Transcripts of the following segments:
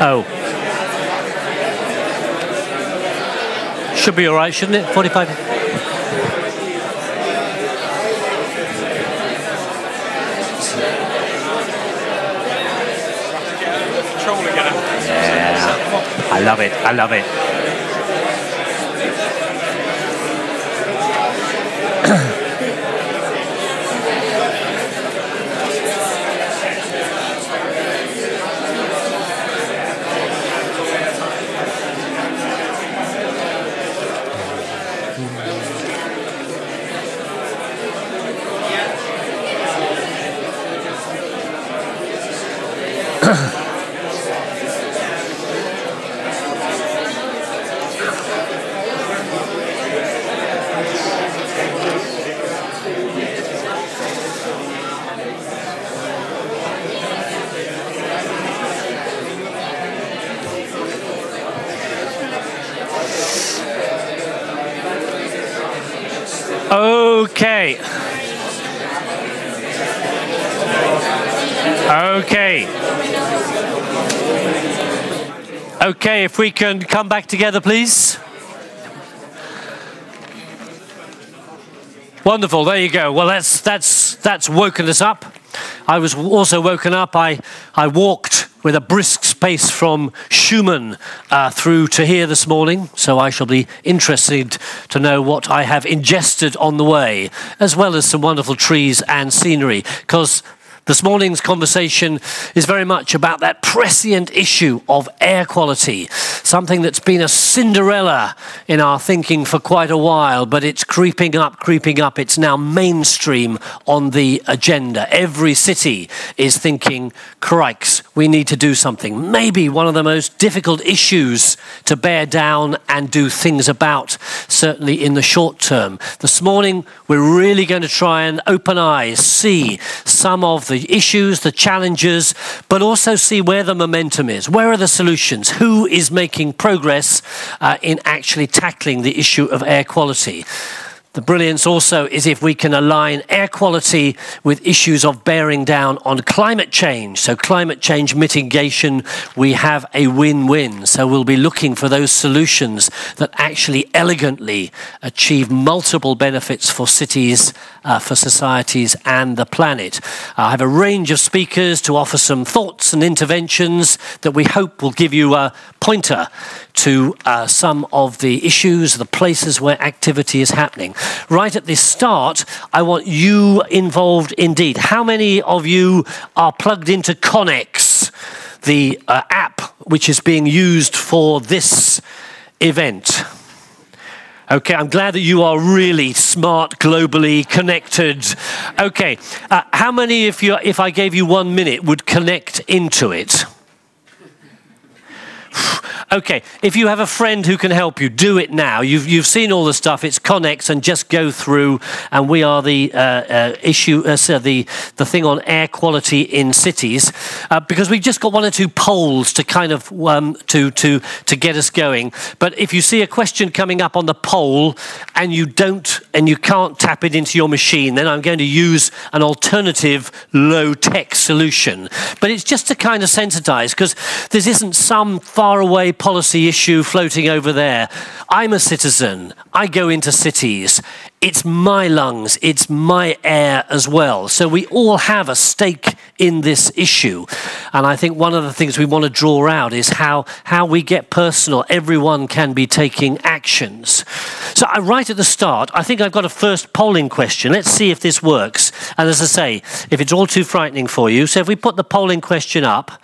Oh. Should be all right, shouldn't it? 45. Yeah. I love it. I love it. Okay. Okay. Okay, if we can come back together, please. Wonderful, there you go. Well, that's woken us up. I was also woken up. I walked with a brisk pace from Schumann through to here this morning, so I shall be interested to know what I have ingested on the way, as well as some wonderful trees and scenery, because this morning's conversation is very much about that prescient issue of air quality, something that's been a Cinderella in our thinking for quite a while, but it's creeping up. It's now mainstream on the agenda. Every city is thinking, crikes, we need to do something. Maybe one of the most difficult issues to bear down and do things about, certainly in the short term. This morning, we're really going to try and open eyes, see some of the issues, the challenges, but also see where the momentum is. Where are the solutions? Who is making progress in actually tackling the issue of air quality? The brilliance also is if we can align air quality with issues of bearing down on climate change. So climate change mitigation, we have a win-win. So we'll be looking for those solutions that actually elegantly achieve multiple benefits for cities, for societies and the planet. I have a range of speakers to offer some thoughts and interventions that we hope will give you a pointer to some of the issues, the places where activity is happening. Right at the start, I want you involved indeed. How many of you are plugged into Connex, the app which is being used for this event? Okay, I'm glad that you are really smart, globally connected. Okay, how many, if I gave you 1 minute, would connect into it? Okay, if you have a friend who can help you, do it now. You've seen all the stuff. It's Connex, and just go through. And we are the the thing on air quality in cities, because we've just got 1 or 2 polls to kind of to get us going. But if you see a question coming up on the poll and you can't tap it into your machine, then I'm going to use an alternative low-tech solution. But it's just to kind of sensitize, because this isn't some faraway policy issue floating over there. I'm a citizen. I go into cities. It's my lungs. It's my air as well. So we all have a stake in this issue. And I think one of the things we want to draw out is how we get personal. Everyone can be taking actions. So right at the start, I think I've got a first polling question. Let's see if this works. And as I say, if it's all too frightening for you, so if we put the polling question up,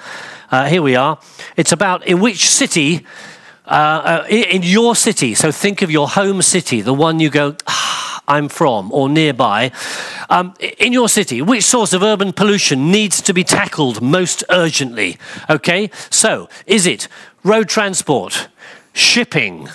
here we are. It's about in which city, in your city, so think of your home city, the one you go, I'm from, or nearby. In your city, which source of urban pollution needs to be tackled most urgently? Okay, so is it road transport, shipping,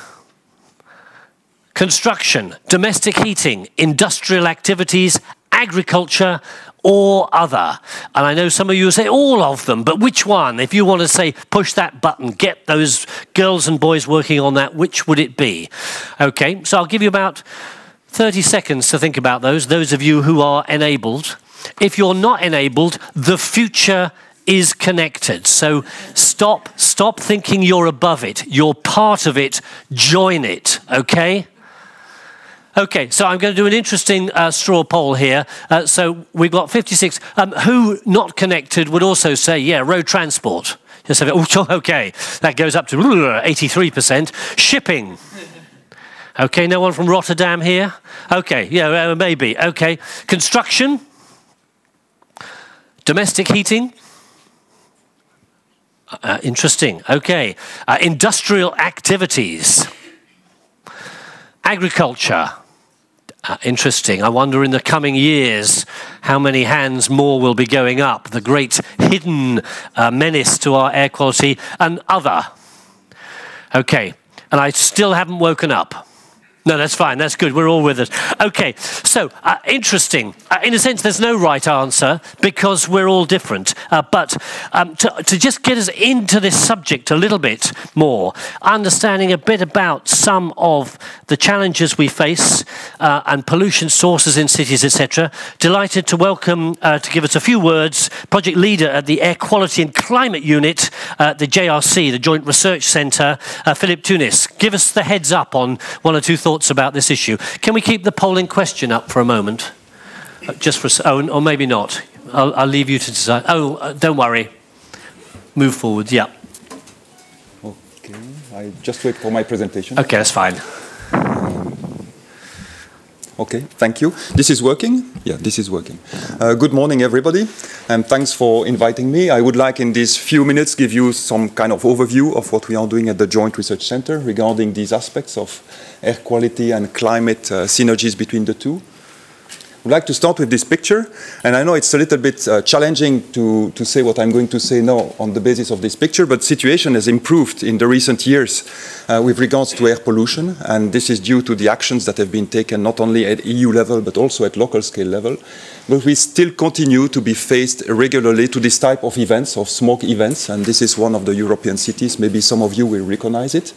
construction, domestic heating, industrial activities, agriculture, or other? And I know some of you will say all of them, but which one? If you want to say, push that button, get those girls and boys working on that, which would it be? Okay, so I'll give you about 30 seconds to think about those of you who are enabled. If you're not enabled, the future is connected. So stop thinking you're above it. You're part of it. Join it, okay? Okay, so I'm going to do an interesting straw poll here. So we've got 56. Who not connected would also say, yeah, road transport. Just have it, okay, that goes up to 83%. Shipping. Okay, no one from Rotterdam here? Okay, yeah, maybe. Okay, construction. Domestic heating. Interesting. Okay, industrial activities. Agriculture. Interesting. I wonder in the coming years how many hands more will be going up. The great hidden menace to our air quality and other. Okay, and I still haven't woken up. No, that's fine. That's good. We're all with us. Okay, so interesting. In a sense, there's no right answer because we're all different. But to just get us into this subject a little bit more, understanding a bit about some of the challenges we face and pollution sources in cities, etc. Delighted to welcome, to give us a few words, project leader at the Air Quality and Climate Unit, the JRC, the Joint Research Centre, Philip Tunis. Give us the heads up on one or two thoughts about this issue. Can we keep the polling question up for a moment? Just for, or maybe not. I'll leave you to decide. Oh, don't worry. Move forward, yeah. Okay, I just wait for my presentation. Okay, that's fine. Okay, thank you. This is working? Yeah, this is working. Good morning, everybody, and thanks for inviting me. I would like in these few minutes give you some kind of overview of what we are doing at the Joint Research Centre regarding these aspects of air quality and climate synergies between the two. I'd like to start with this picture, and I know it's a little bit challenging to say what I'm going to say now on the basis of this picture, but the situation has improved in the recent years with regards to air pollution, and this is due to the actions that have been taken not only at EU level but also at local scale level. But we still continue to be faced regularly to this type of events, of smoke events, and this is one of the European cities. Maybe some of you will recognize it.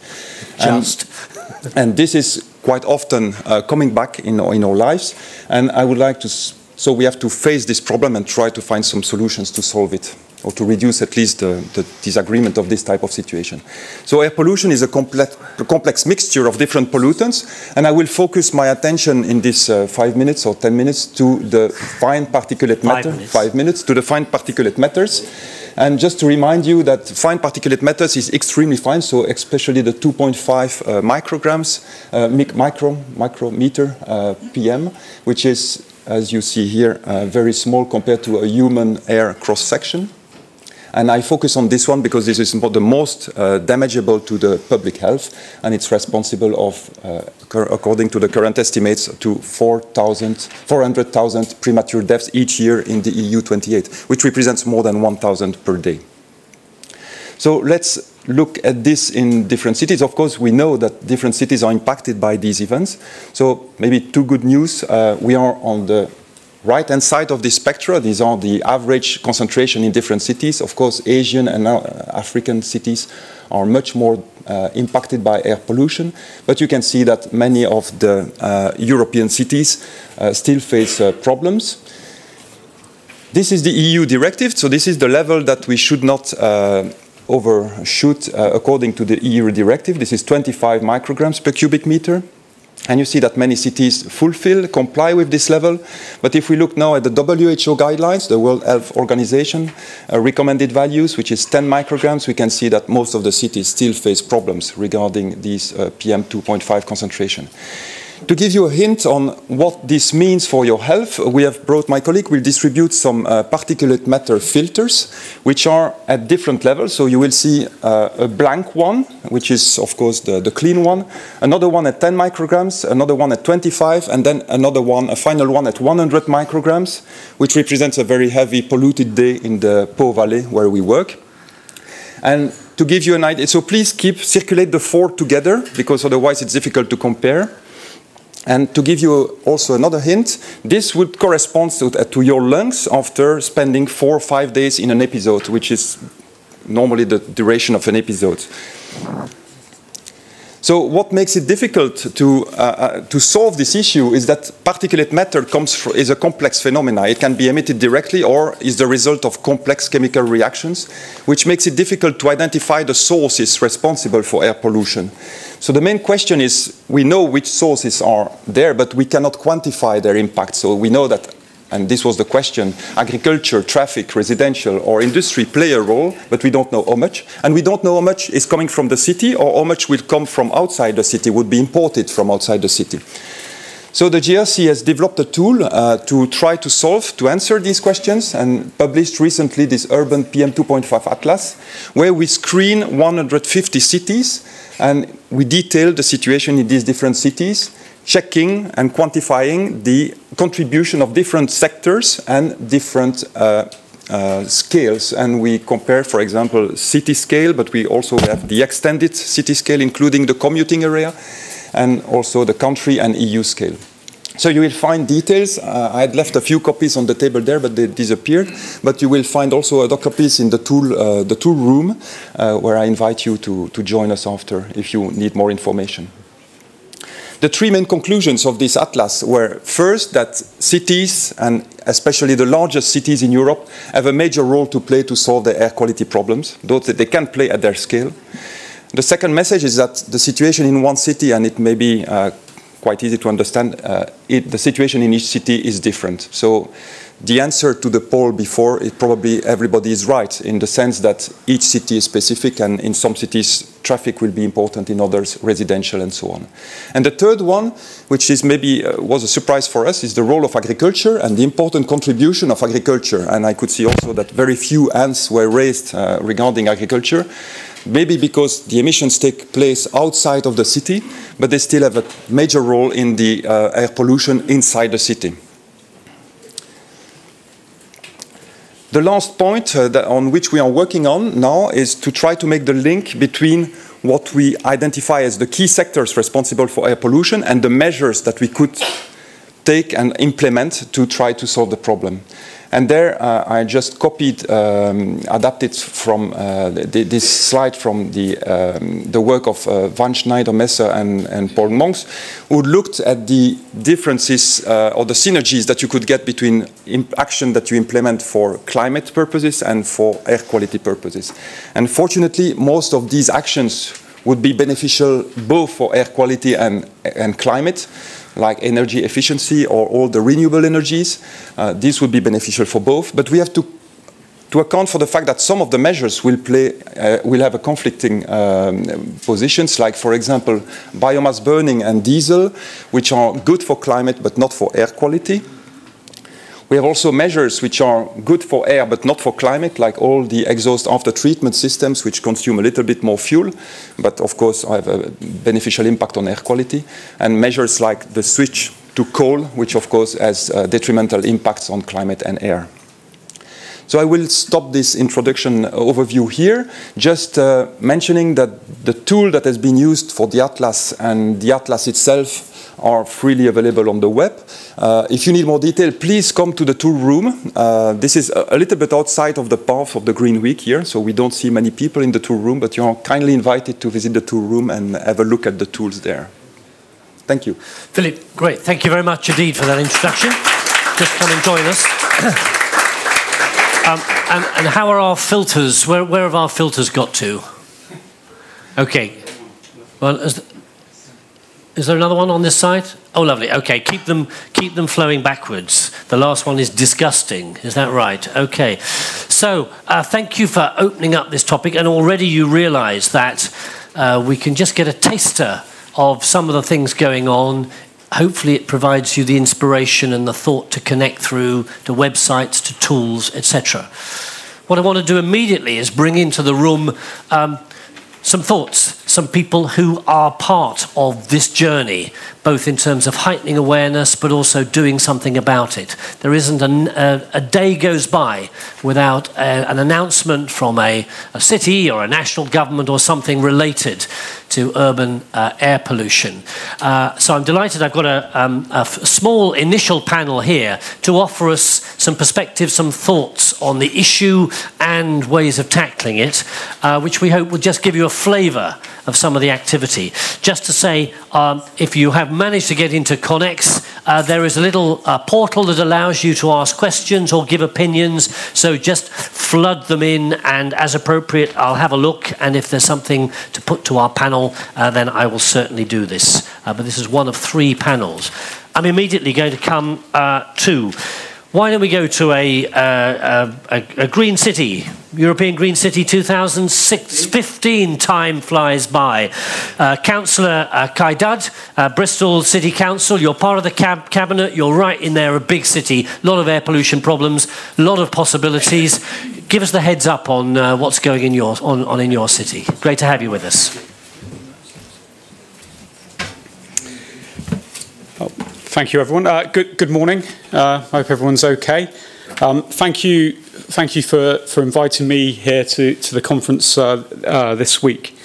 And this is quite often coming back in our lives, and I would like to, so we have to face this problem and try to find some solutions to solve it, or to reduce at least the disagreement of this type of situation. So air pollution is a complex mixture of different pollutants, and I will focus my attention in this 5 minutes or 10 minutes to the fine particulate matter. 5 minutes to the fine particulate matters. And just to remind you that fine particulate matters is extremely fine, so especially the 2.5 micrograms, micrometer PM, which is, as you see here, very small compared to a human air cross-section. And I focus on this one because this is the most damageable to the public health, and it's responsible of, according to the current estimates, to 400,000 premature deaths each year in the EU 28, which represents more than 1,000 per day. So let's look at this in different cities. Of course, we know that different cities are impacted by these events. So maybe two good news. We are on the right-hand side of the spectra. These are the average concentration in different cities. Of course, Asian and African cities are much more impacted by air pollution, but you can see that many of the European cities still face problems. This is the EU directive, so this is the level that we should not overshoot according to the EU directive. This is 25 micrograms per cubic meter. And you see that many cities comply with this level. But if we look now at the WHO guidelines, the World Health Organization recommended values, which is 10 micrograms, we can see that most of the cities still face problems regarding these PM 2.5 concentration. To give you a hint on what this means for your health, we have brought, my colleague will distribute some particulate matter filters, which are at different levels. So you will see a blank one, which is, of course, the clean one, another one at 10 micrograms, another one at 25, and then another one, a final one at 100 micrograms, which represents a very heavy polluted day in the Po Valley where we work. And to give you an idea, so please circulate the four together, because otherwise it's difficult to compare. And to give you also another hint, this would correspond to your lungs after spending 4 or 5 days in an episode, which is normally the duration of an episode. So what makes it difficult to solve this issue is that particulate matter is a complex phenomenon. It can be emitted directly or is the result of complex chemical reactions, which makes it difficult to identify the sources responsible for air pollution. So the main question is, we know which sources are there, but we cannot quantify their impact. So we know that, and this was the question, agriculture, traffic, residential, or industry play a role, but we don't know how much. And we don't know how much is coming from the city or how much will come from outside the city, would be imported from outside the city. So the GRC has developed a tool to try to answer these questions, and published recently this Urban PM2.5 Atlas, where we screen 150 cities, and we detail the situation in these different cities, checking and quantifying the contribution of different sectors and different scales. And we compare, for example, city scale, but we also have the extended city scale, including the commuting area, and also the country and EU scale. So you will find details. I had left a few copies on the table there, but they disappeared. But you will find also other copies in the tool room, where I invite you to join us after if you need more information. The three main conclusions of this atlas were, first, that cities, and especially the largest cities in Europe, have a major role to play to solve the air quality problems, though they can play at their scale. The second message is that the situation in one city, and it may be quite easy to understand, the situation in each city is different. So the answer to the poll before, probably everybody is right, in the sense that each city is specific, and in some cities traffic will be important, in others residential, and so on. And the third one, which is maybe was a surprise for us, is the role of agriculture and the important contribution of agriculture. And I could see also that very few hands were raised regarding agriculture, maybe because the emissions take place outside of the city, but they still have a major role in the air pollution inside the city. The last point on which we are working on now is to try to make the link between what we identify as the key sectors responsible for air pollution and the measures that we could take and implement to try to solve the problem. And there I just copied, adapted from this slide from the work of Van Schneider-Messer and Paul Monks, who looked at the differences or the synergies that you could get between action that you implement for climate purposes and for air quality purposes. And fortunately, most of these actions would be beneficial both for air quality and climate, like energy efficiency or all the renewable energies. This would be beneficial for both, but we have to account for the fact that some of the measures will have a conflicting positions, like, for example, biomass burning and diesel, which are good for climate but not for air quality. We have also measures which are good for air but not for climate, like all the exhaust after treatment systems, which consume a little bit more fuel, but of course have a beneficial impact on air quality, and measures like the switch to coal, which of course has detrimental impacts on climate and air. So I will stop this introduction overview here, just mentioning that the tool that has been used for the atlas and the atlas itself are freely available on the web. If you need more detail, please come to the tool room. This is a little bit outside of the path of the Green Week here, so we don't see many people in the tool room, but you are kindly invited to visit the tool room and have a look at the tools there. Thank you. Philip, great. Thank you very much indeed for that introduction. Just come and join us. And how are our filters? Where have our filters got to? Okay. Well, is there another one on this side? Oh, lovely. Okay, keep them flowing backwards. The last one is disgusting. Is that right? Okay. So thank you for opening up this topic, and already you realise that we can just get a taster of some of the things going on. Hopefully it provides you the inspiration and the thought to connect through to websites, to tools, etc. What I want to do immediately is bring into the room some thoughts, some people who are part of this journey, both in terms of heightening awareness, but also doing something about it. There isn't a day goes by without an announcement from a city or a national government or something related to urban air pollution. So I'm delighted I've got a small initial panel here to offer us some perspectives, some thoughts on the issue and ways of tackling it, which we hope will just give you a flavour of some of the activity. Just to say, if you have managed to get into Connex, there is a little portal that allows you to ask questions or give opinions, so just flood them in, and as appropriate I'll have a look, and if there's something to put to our panel, then I will certainly do this. But this is one of 3 panels. I'm immediately going to come to, why don't we go to a green city, European Green City 2015, time flies by. Councillor Kaidad, Bristol City Council, you're part of the cabinet, you're right in there, a big city, a lot of air pollution problems, a lot of possibilities. Give us the heads up on what's going in your city. Great to have you with us. Thank you, everyone. Good morning. Hope everyone's okay. Thank you for inviting me here to the conference this week.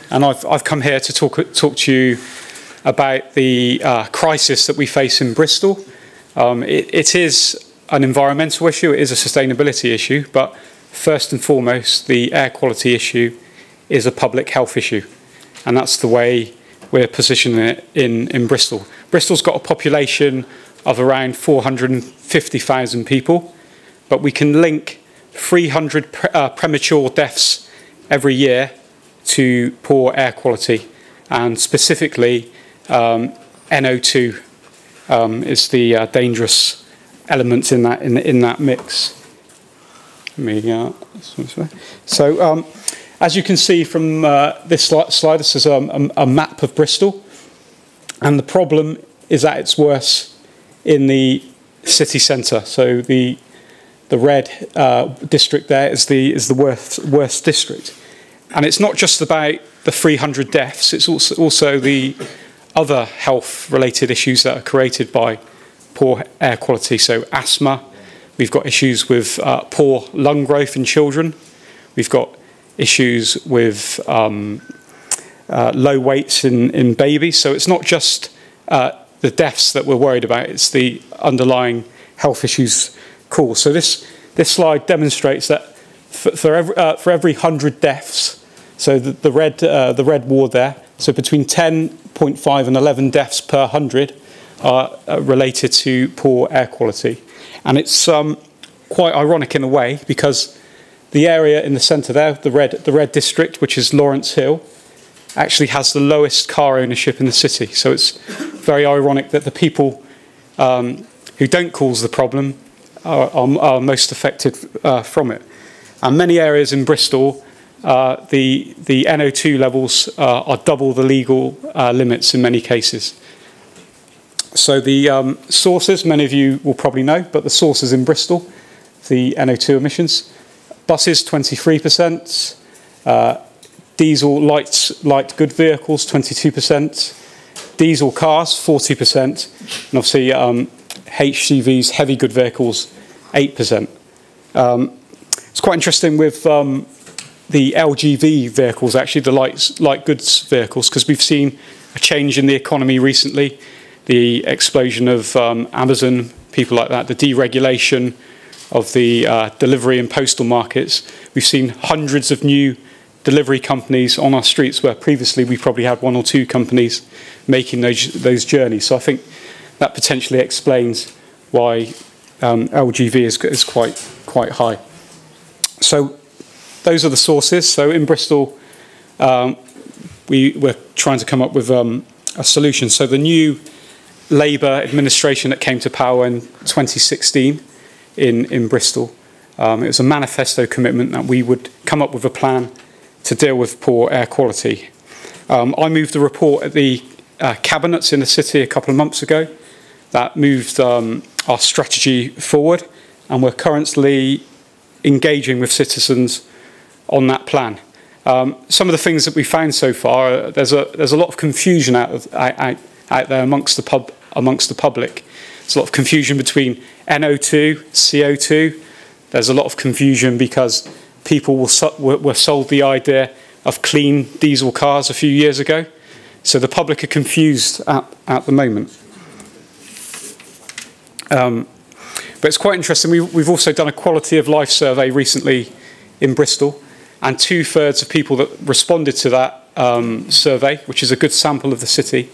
And I've come here to talk to you about the crisis that we face in Bristol. It is an environmental issue. It is a sustainability issue. But first and foremost, the air quality issue is a public health issue, and that's the way we're positioning it in Bristol. Bristol's got a population of around 450,000 people, but we can link 300 premature deaths every year to poor air quality, and specifically NO2 is the dangerous element in that mix. So as you can see from this slide, this is a map of Bristol, and the problem is that it's worse in the city centre. So the red district there is the worst district, and it's not just about the 300 deaths. It's also the other health-related issues that are created by poor air quality. So asthma, we've got issues with poor lung growth in children. We've got issues with low weights in babies. So it's not just the deaths that we're worried about, it's the underlying health issues caused. So this slide demonstrates that for every 100 deaths, so the red ward there, so between 10.5 and 11 deaths per 100 are related to poor air quality. And it's quite ironic in a way, because the area in the centre there, the red district, which is Lawrence Hill, actually has the lowest car ownership in the city. So it's very ironic that the people who don't cause the problem are most affected from it. And many areas in Bristol, the NO2 levels are double the legal limits in many cases. So the sources, many of you will probably know, but the sources in Bristol, the NO2 emissions, buses 23%, diesel light good vehicles 22%, diesel cars 40%, and obviously HCVs, heavy good vehicles 8%. It's quite interesting with the LGV vehicles, actually the light goods vehicles, because we've seen a change in the economy recently, the explosion of Amazon, people like that, the deregulation of the delivery and postal markets. We've seen hundreds of new delivery companies on our streets, where previously we probably had 1 or 2 companies making those journeys. So I think that potentially explains why LGV is quite high. So those are the sources. So in Bristol, we're trying to come up with a solution. So the new Labour administration that came to power in 2016 in Bristol, it was a manifesto commitment that we would come up with a plan to deal with poor air quality. I moved a report at the cabinets in the city a couple of months ago that moved our strategy forward, and we're currently engaging with citizens on that plan. Some of the things that we found so far, there's a lot of confusion out there amongst the public. There's a lot of confusion between NO2, CO2. There's a lot of confusion because people were sold the idea of clean diesel cars a few years ago. So the public are confused at the moment. But it's quite interesting. We've also done a quality of life survey recently in Bristol, and 2/3 of people that responded to that survey, which is a good sample of the city,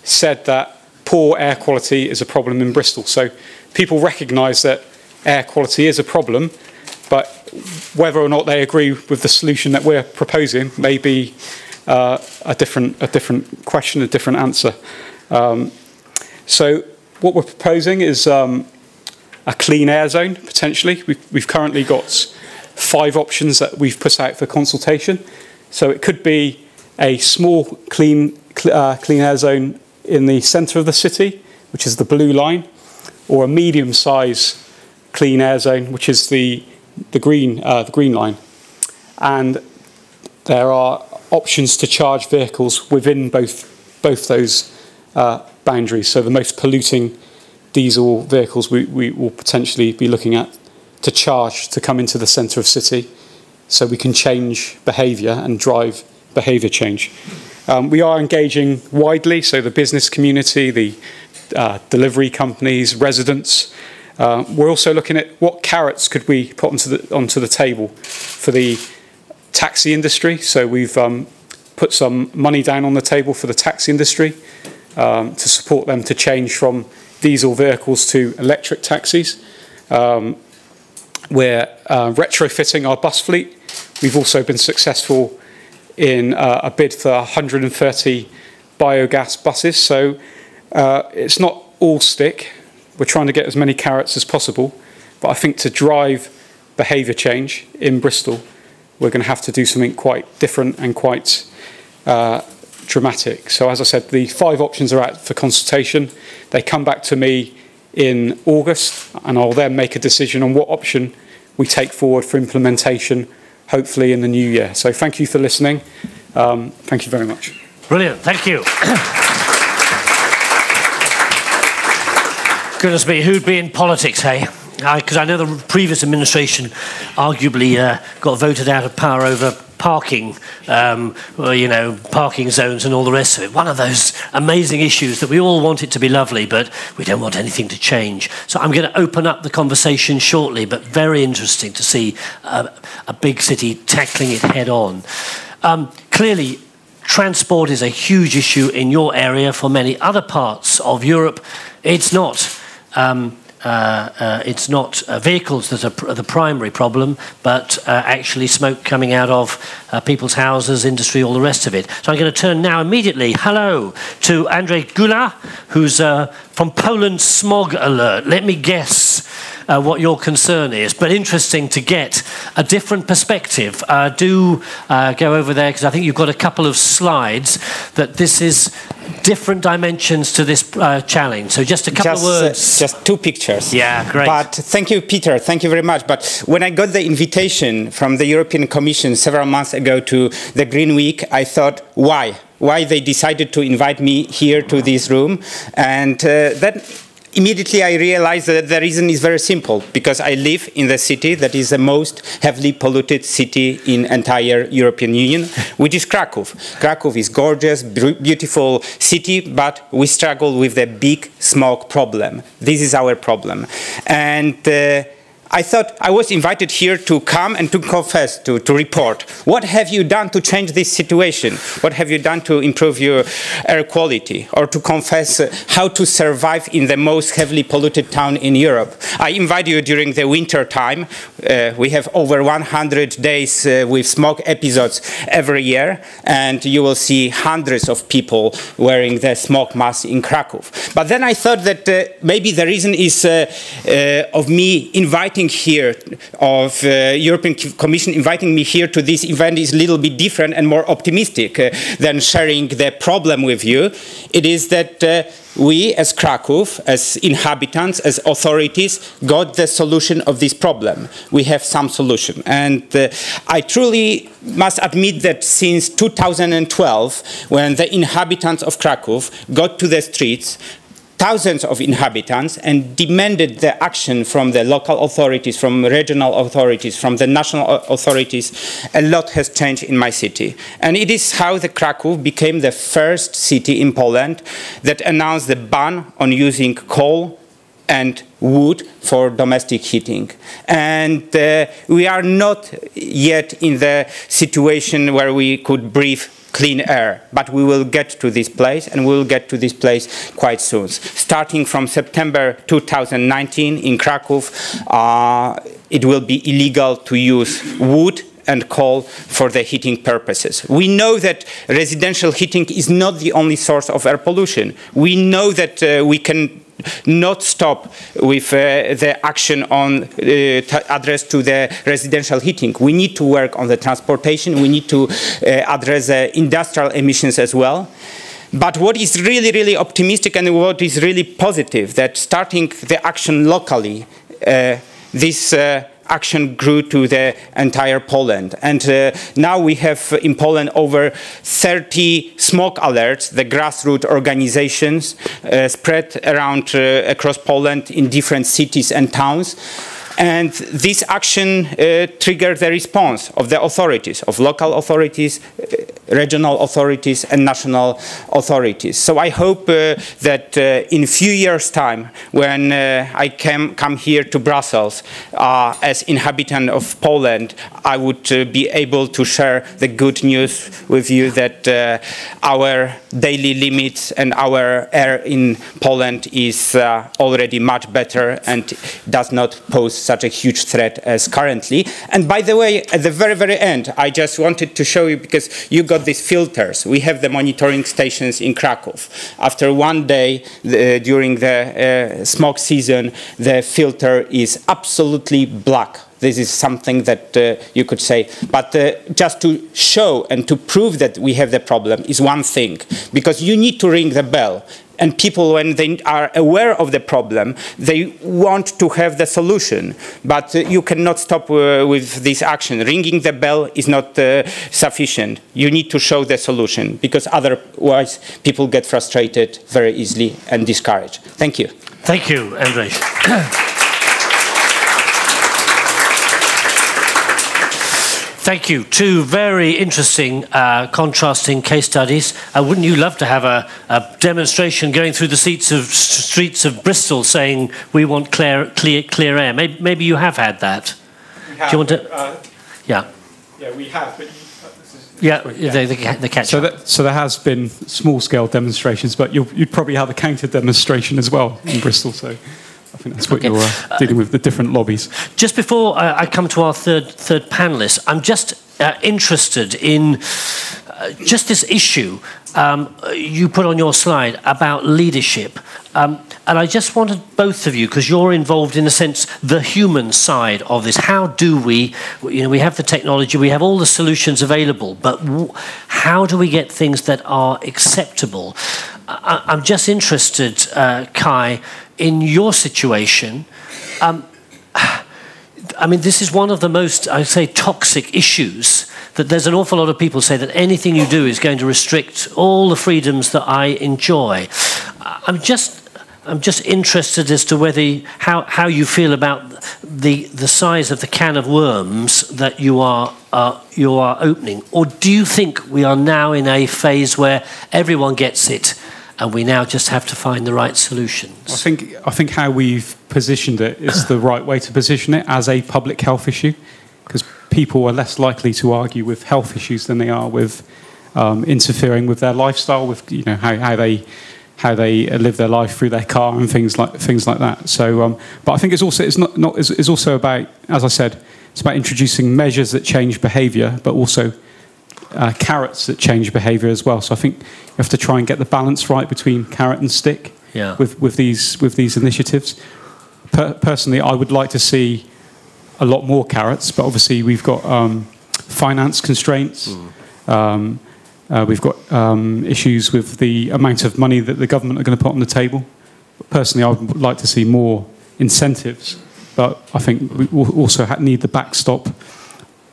said that poor air quality is a problem in Bristol. So people recognise that air quality is a problem, but whether or not they agree with the solution that we're proposing may be a different question, a different answer. So what we're proposing is a clean air zone, potentially. We've currently got 5 options that we've put out for consultation. So it could be a small clean air zone in the centre of the city, which is the blue line, or a medium-size clean air zone, which is the green line. And there are options to charge vehicles within both those boundaries. So the most polluting diesel vehicles we will potentially be looking at to charge to come into the centre of city, so we can change behaviour and drive behaviour change. We are engaging widely, so the business community, the delivery companies, residents. We're also looking at what carrots could we put onto the table for the taxi industry. So we've put some money down on the table for the taxi industry to support them to change from diesel vehicles to electric taxis. We're retrofitting our bus fleet. We've also been successful in a bid for 130 biogas buses. So it's not all stick. We're trying to get as many carrots as possible. But I think to drive behaviour change in Bristol, we're going to have to do something quite different and quite dramatic. So as I said, the 5 options are out for consultation. They come back to me in August, and I'll then make a decision on what option we take forward for implementation, hopefully in the new year. So thank you for listening. Thank you very much. Brilliant, thank you. Goodness me, who'd be in politics, hey? Because I know the previous administration arguably got voted out of power over parking, you know, parking zones and all the rest of it. One of those amazing issues that we all want it to be lovely, but we don't want anything to change. So I'm going to open up the conversation shortly, but very interesting to see a big city tackling it head on. Clearly, transport is a huge issue in your area. For many other parts of Europe, it's not. It's not vehicles that are the primary problem, but actually smoke coming out of people's houses, industry, all the rest of it. So I'm going to turn now immediately, hello, to Andrzej Gula, who's from Poland Smog Alert. Let me guess what your concern is, but interesting to get a different perspective. Do go over there, because I think you've got a couple of slides that this is different dimensions to this challenge. So just a couple of words. Just 2 pictures. Yeah, great. But thank you, Peter. Thank you very much. But when I got the invitation from the European Commission several months ago to the Green Week, I thought, why? Why they decided to invite me here to this room? And then immediately I realized that the reason is very simple, because I live in the city that is the most heavily polluted city in entire European Union, which is Krakow. Krakow is gorgeous, beautiful city, but we struggle with the big smog problem. This is our problem. And I thought I was invited here to come and to confess, to report. What have you done to change this situation? What have you done to improve your air quality? Or to confess how to survive in the most heavily polluted town in Europe? I invite you during the winter time. We have over 100 days with smog episodes every year, and you will see hundreds of people wearing the smog mask in Krakow. But then I thought that maybe the reason is of me inviting here, of European Commission inviting me here to this event is a little bit different and more optimistic than sharing the problem with you. It is that we as Krakow, as inhabitants, as authorities, got the solution of this problem. We have some solution. And I truly must admit that since 2012, when the inhabitants of Krakow got to the streets, thousands of inhabitants, and demanded the action from the local authorities, from regional authorities, from the national authorities, a lot has changed in my city. And it is how the Krakow became the first city in Poland that announced the ban on using coal, and wood for domestic heating. And we are not yet in the situation where we could breathe clean air, but we will get to this place, and we will get to this place quite soon. Starting from September 2019 in Krakow, it will be illegal to use wood and coal for the heating purposes. We know that residential heating is not the only source of air pollution. We know that we can not stop with the action on addressed to the residential heating. We need to work on the transportation. We need to address the industrial emissions as well. But what is really, really optimistic and what is really positive, that starting the action locally, this action grew to the entire Poland. And now we have in Poland over 30 smoke alerts, the grassroots organizations spread around across Poland in different cities and towns. And this action triggered the response of the authorities, of local authorities, regional authorities, and national authorities. So I hope that in a few years' time, when I come here to Brussels as inhabitant of Poland, I would be able to share the good news with you that our daily limits and our air in Poland is already much better and does not pose such a huge threat as currently. And by the way, at the very, very end, I just wanted to show you, because you got these filters. We have the monitoring stations in Krakow. After one day during the smoke season, the filter is absolutely black. This is something that you could say. But just to show and to prove that we have the problem is one thing, because you need to ring the bell. And people, when they are aware of the problem, they want to have the solution. But you cannot stop with this action. Ringing the bell is not sufficient. You need to show the solution, because otherwise people get frustrated very easily and discouraged. Thank you. Thank you, Andrzej. Thank you. Two very interesting, contrasting case studies. Wouldn't you love to have a demonstration going through the streets of Bristol saying, we want clear air? Maybe you have had that. We have, do you want to? Yeah. Yeah, we have. But the catch-up. So there has been small-scale demonstrations, but you'd probably have a counter demonstration as well in Bristol. So I think that's what you're dealing with, the different lobbies. Just before I come to our third panelist, I'm just interested in just this issue you put on your slide about leadership. And I just wanted both of you, because you're involved in a sense the human side of this. How do we we have the technology, we have all the solutions available, but how do we get things that are acceptable? I'm just interested, Kai, in your situation. I mean, this is one of the most, I'd say, toxic issues, that there's an awful lot of people say that anything you do is going to restrict all the freedoms that I enjoy. I'm just interested as to whether how you feel about the size of the can of worms that you are opening, or do you think we are now in a phase where everyone gets it and we now just have to find the right solutions? I think how we've positioned it is the right way to position it, as a public health issue, because people are less likely to argue with health issues than they are with interfering with their lifestyle, with how they live their life through their car and things like that. So, but I think it's also about, as I said, it's about introducing measures that change behaviour, but also carrots that change behaviour as well. So I think you have to try and get the balance right between carrot and stick with these initiatives. Personally, I would like to see a lot more carrots, but obviously we've got finance constraints. We've got issues with the amount of money that the government are going to put on the table. Personally, I would like to see more incentives, but I think we also need the backstop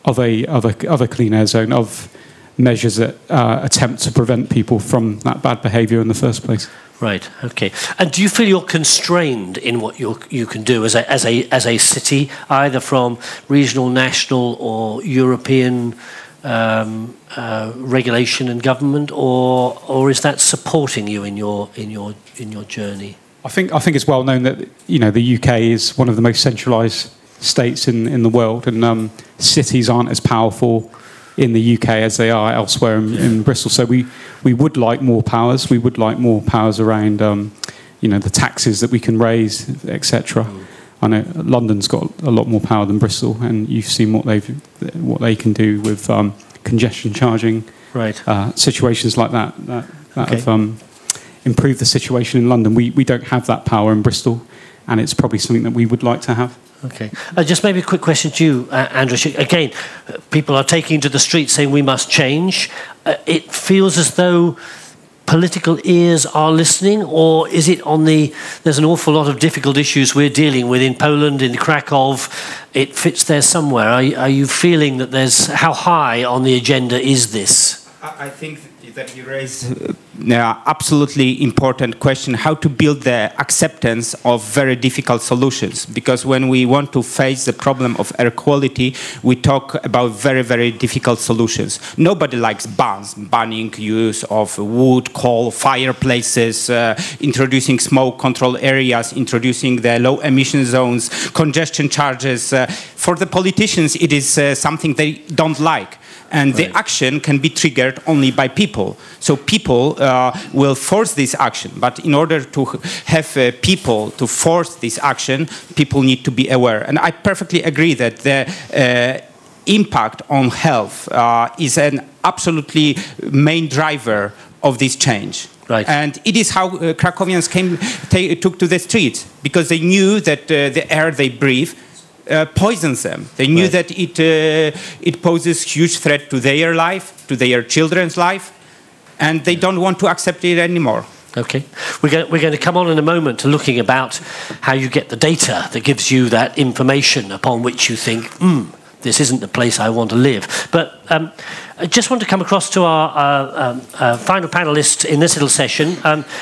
of a clean air zone, of measures that attempt to prevent people from that bad behaviour in the first place. Right. Okay. And do you feel you're constrained in what you can do as a city, either from regional, national, or European regulation and government, or is that supporting you in your journey? I think it's well known that the UK is one of the most centralised states in the world, and cities aren't as powerful in the UK as they are elsewhere in Bristol. So we would like more powers. We would like more powers around the taxes that we can raise, etc. I know London's got a lot more power than Bristol, and you've seen what they can do with congestion charging, right? Situations like that Okay. have improved the situation in London. We don't have that power in Bristol, and it's probably something that we would like to have. Okay. Just maybe a quick question to you, Andrew. Again, people are taking to the streets saying we must change. It feels as though political ears are listening, or is it there's an awful lot of difficult issues we're dealing with in Poland, in Krakow. It fits there somewhere. Are you feeling that how high on the agenda is this? I think that you raise absolutely important question, how to build the acceptance of very difficult solutions. Because when we want to face the problem of air quality, we talk about very, very difficult solutions. Nobody likes banning use of wood, coal, fireplaces, introducing smoke control areas, introducing the low emission zones, congestion charges. For the politicians, it is something they don't like. And the action can be triggered only by people. So people will force this action. But in order to have people to force this action, people need to be aware. And I perfectly agree that the impact on health is an absolutely main driver of this change. Right. And it is how Krakowians took to the streets, because they knew that the air they breathe poisons them. They knew that it poses huge threat to their life, to their children's life, and they don't want to accept it anymore. Okay. We're going to come on in a moment to looking about how you get the data that gives you that information upon which you think, this isn't the place I want to live. But I just want to come across to our final panelist in this little session,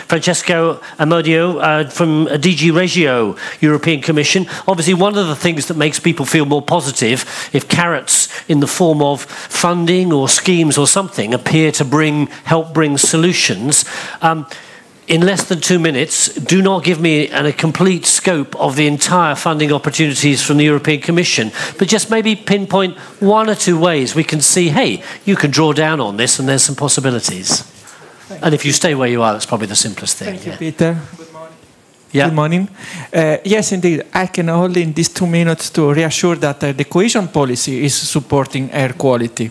Francesco Amodio from DG Regio, European Commission. Obviously, one of the things that makes people feel more positive, if carrots in the form of funding or schemes or something appear to help bring solutions, in less than 2 minutes, do not give me a complete scope of the entire funding opportunities from the European Commission, but just maybe pinpoint 1 or 2 ways we can see, hey, you can draw down on this and there's some possibilities. And if you stay where you are, that's probably the simplest thing. Thank you, Peter. Good morning. Yeah. Good morning. Yes, indeed. I can only in these 2 minutes to reassure that the cohesion policy is supporting air quality.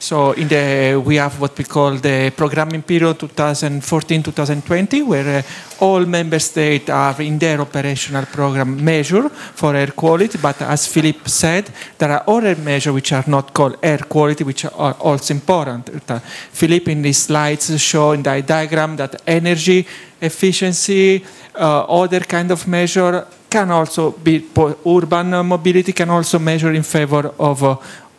So we have what we call the programming period 2014-2020, where all member states have in their operational program measure for air quality. But as Philippe said, there are other measures which are not called air quality, which are also important. Philippe in his slides show in the diagram that energy efficiency, other kind of measure can also be urban mobility can also measure in favor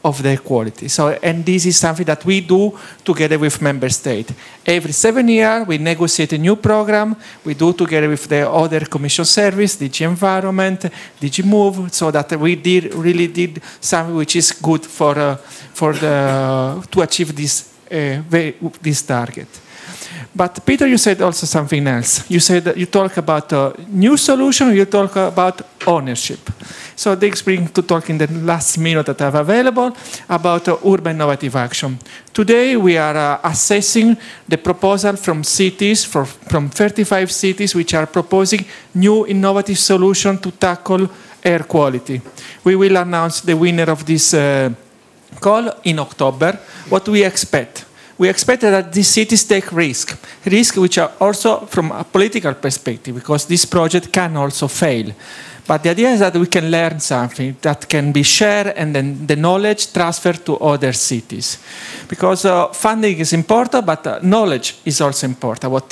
of their quality. So, and this is something that we do together with member states. Every 7 years, we negotiate a new program. We do together with the other Commission service, DG Environment, DG Move, so that we really did something which is good to achieve this target. But Peter, you said also something else. You said that you talk about new solution, you talk about ownership. So this brings to talk in the last minute that I have available about urban innovative action. Today we are assessing the proposal from cities, from 35 cities which are proposing new innovative solution to tackle air quality. We will announce the winner of this call in October. What do we expect? We expect that these cities take risks which are also from a political perspective, because this project can also fail. But the idea is that we can learn something that can be shared and then the knowledge transferred to other cities. Because funding is important, but knowledge is also important. What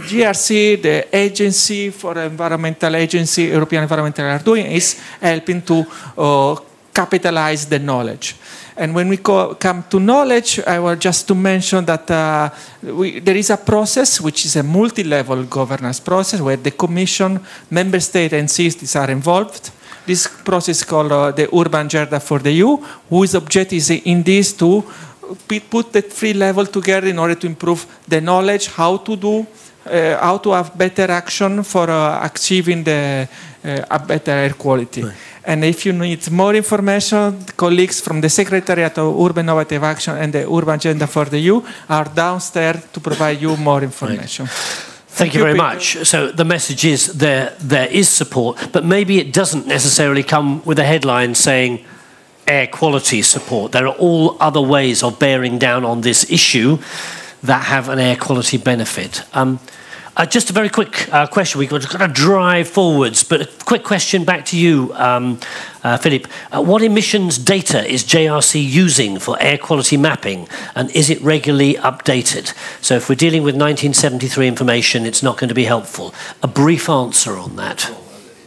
GRC, the agency for environmental agency, European Environmental are doing is helping to capitalize the knowledge. And when we come to knowledge, I want just to mention that there is a process which is a multi-level governance process where the Commission, Member States and cities are involved. This process is called the Urban Agenda for the EU, whose objective is in this to put the 3 levels together in order to improve the knowledge, how to do, how to have better action for achieving a better air quality. Right. And if you need more information, colleagues from the Secretariat of Urban Innovative Action and the Urban Agenda for the EU are downstairs to provide you more information. Right. Thank you very much. So the message is there is support, but maybe it doesn't necessarily come with a headline saying air quality support. There are all other ways of bearing down on this issue that have an air quality benefit. Just a very quick question. We've got to drive forwards, but a quick question back to you, Philip. What emissions data is JRC using for air quality mapping, and is it regularly updated? So if we're dealing with 1973 information, it's not going to be helpful. A brief answer on that.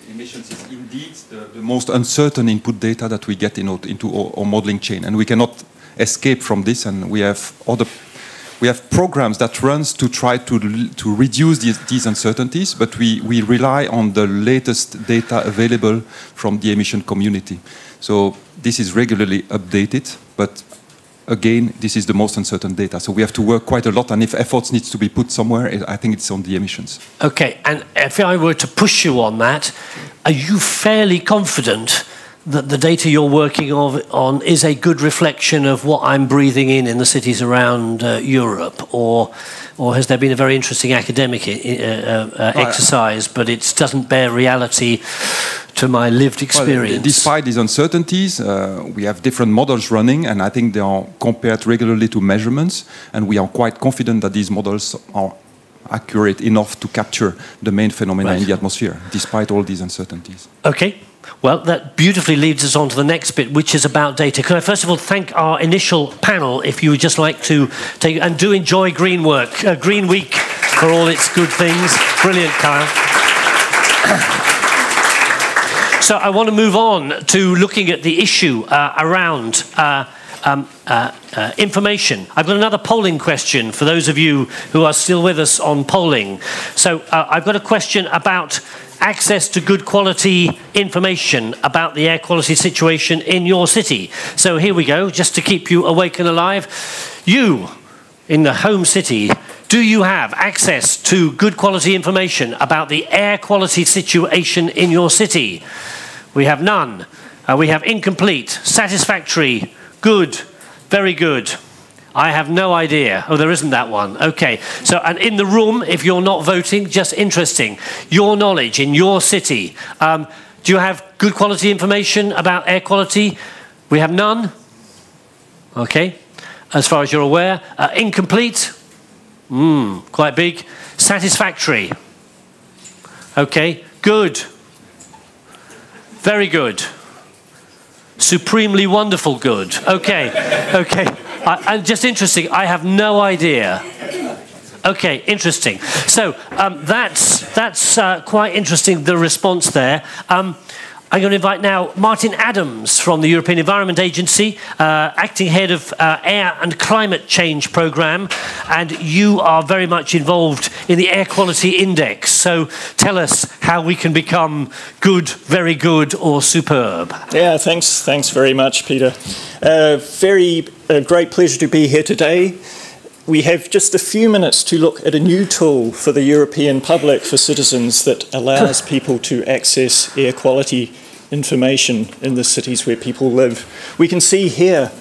Emissions is indeed the most uncertain input data that we get into our modeling chain, and we cannot escape from this, and we have programs that runs to try to reduce these uncertainties, but we rely on the latest data available from the emission community. So this is regularly updated, but again, this is the most uncertain data. So we have to work quite a lot, and if efforts needs to be put somewhere, I think it's on the emissions. Okay, and if I were to push you on that, are you fairly confident that the data you're working on is a good reflection of what I'm breathing in the cities around Europe, or has there been a very interesting academic exercise, but it doesn't bear reality to my lived experience? Well, despite these uncertainties, we have different models running, and I think they are compared regularly to measurements, and we are quite confident that these models are accurate enough to capture the main phenomena in the atmosphere, despite all these uncertainties. Okay. Well, that beautifully leads us on to the next bit, which is about data. Can I first of all thank our initial panel, if you would just like to take, and do enjoy Green Week for all its good things. Brilliant, Clara. So I want to move on to looking at the issue around information. I've got another polling question for those of you who are still with us on polling. So I've got a question about access to good quality information about the air quality situation in your city. So here we go, just to keep you awake and alive. You, in the home city, do you have access to good quality information about the air quality situation in your city? We have none. We have incomplete, satisfactory, good, very good. I have no idea. Oh, there isn't that one. Okay. So, and in the room, if you're not voting, just interesting, your knowledge in your city. Do you have good quality information about air quality? We have none. Okay. As far as you're aware. Incomplete. Quite big. Satisfactory. Okay. Good. Very good. Supremely wonderful good. Okay. Okay. And just interesting, I have no idea. Okay, interesting. So that's quite interesting, the response there. I'm going to invite now Martin Adams from the European Environment Agency, acting head of Air and Climate Change Programme, and you are very much involved in the Air Quality Index. So tell us how we can become good, very good, or superb. Yeah, thanks very much, Peter. A great pleasure to be here today. We have just a few minutes to look at a new tool for the European public, for citizens, that allows people to access air quality information in the cities where people live. We can see here,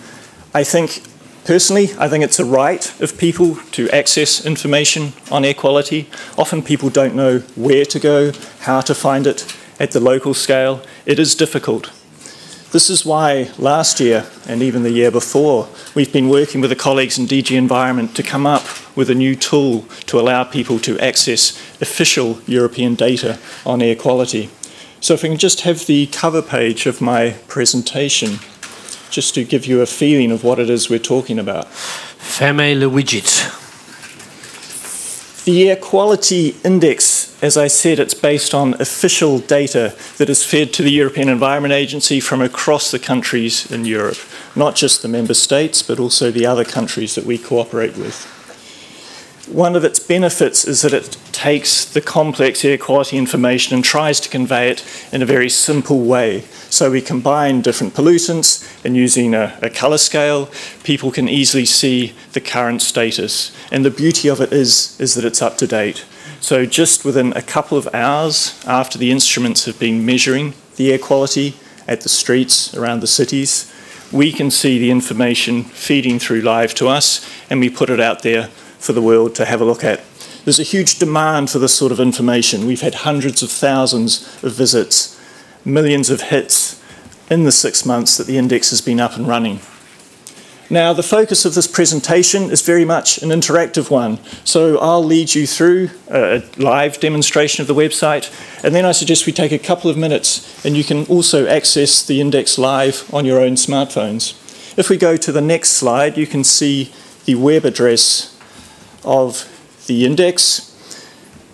personally, I think it's a right of people to access information on air quality. Often people don't know where to go, how to find it at the local scale. It is difficult. This is why last year, and even the year before, we've been working with the colleagues in DG Environment to come up with a new tool to allow people to access official European data on air quality. So if we can just have the cover page of my presentation, just to give you a feeling of what it is we're talking about. Fermez le widget. The Air Quality Index, as I said, it's based on official data that is fed to the European Environment Agency from across the countries in Europe, not just the member states, but also the other countries that we cooperate with. One of its benefits is that it takes the complex air quality information and tries to convey it in a very simple way. So we combine different pollutants, and using a colour scale, people can easily see the current status. And the beauty of it is that it's up to date. So just within a couple of hours after the instruments have been measuring the air quality at the streets around the cities, we can see the information feeding through live to us, and we put it out there for the world to have a look at. There's a huge demand for this sort of information. We've had hundreds of thousands of visits, millions of hits in the 6 months that the index has been up and running. Now, the focus of this presentation is very much an interactive one. So I'll lead you through a live demonstration of the website, and then I suggest we take a couple of minutes, and you can also access the index live on your own smartphones. If we go to the next slide, you can see the web address of the index.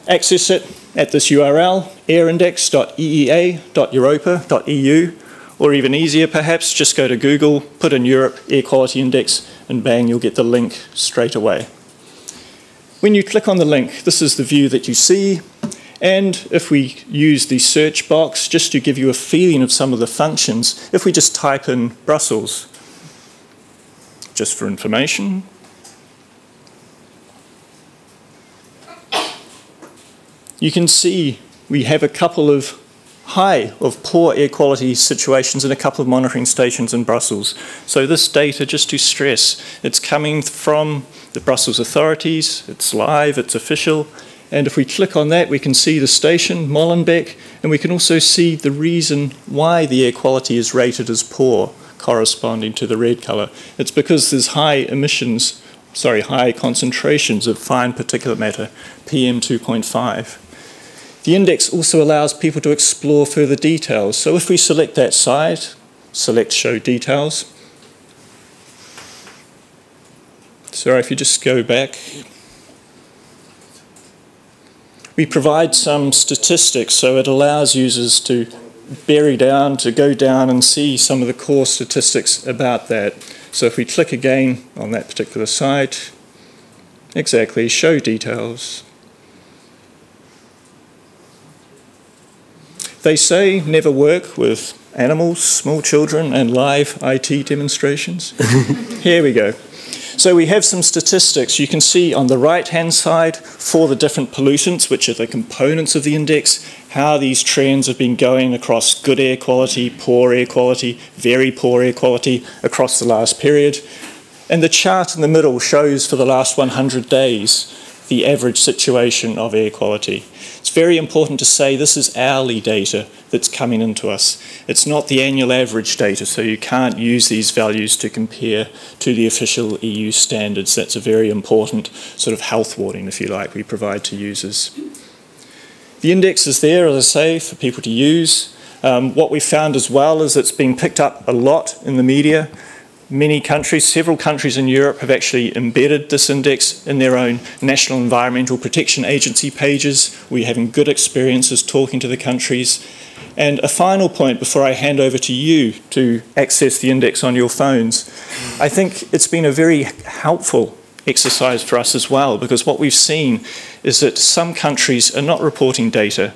Access it at this URL, airindex.eea.europa.eu. Or even easier perhaps, just go to Google, put in Europe Air Quality Index, and bang, you'll get the link straight away. When you click on the link, this is the view that you see. And if we use the search box, just to give you a feeling of some of the functions, if we just type in Brussels, just for information, you can see we have a couple of high of poor air quality situations in a couple of monitoring stations in Brussels. So this data, just to stress, it's coming from the Brussels authorities, it's live, it's official, and if we click on that we can see the station, Molenbeek, and we can also see the reason why the air quality is rated as poor, corresponding to the red colour. It's because there's high concentrations of fine particulate matter, PM2.5. The index also allows people to explore further details. So if we select that site, select Show Details. Sorry, if you just go back. We provide some statistics, so it allows users to bury down, to go down and see some of the core statistics about that. So if we click again on that particular site, exactly, Show Details. They say never work with animals, small children, and live IT demonstrations. Here we go. So we have some statistics. You can see on the right-hand side for the different pollutants, which are the components of the index, how these trends have been going across good air quality, poor air quality, very poor air quality across the last period. And the chart in the middle shows for the last 100 days the average situation of air quality. It's very important to say this is hourly data that's coming into us. It's not the annual average data, so you can't use these values to compare to the official EU standards. That's a very important sort of health warning, if you like, we provide to users. The index is there, as I say, for people to use. What we found as well is it's been picked up a lot in the media. Many countries, several countries in Europe have actually embedded this index in their own National Environmental Protection Agency pages. We're having good experiences talking to the countries. And a final point before I hand over to you to access the index on your phones. I think it's been a very helpful exercise for us as well, because what we've seen is that some countries are not reporting data.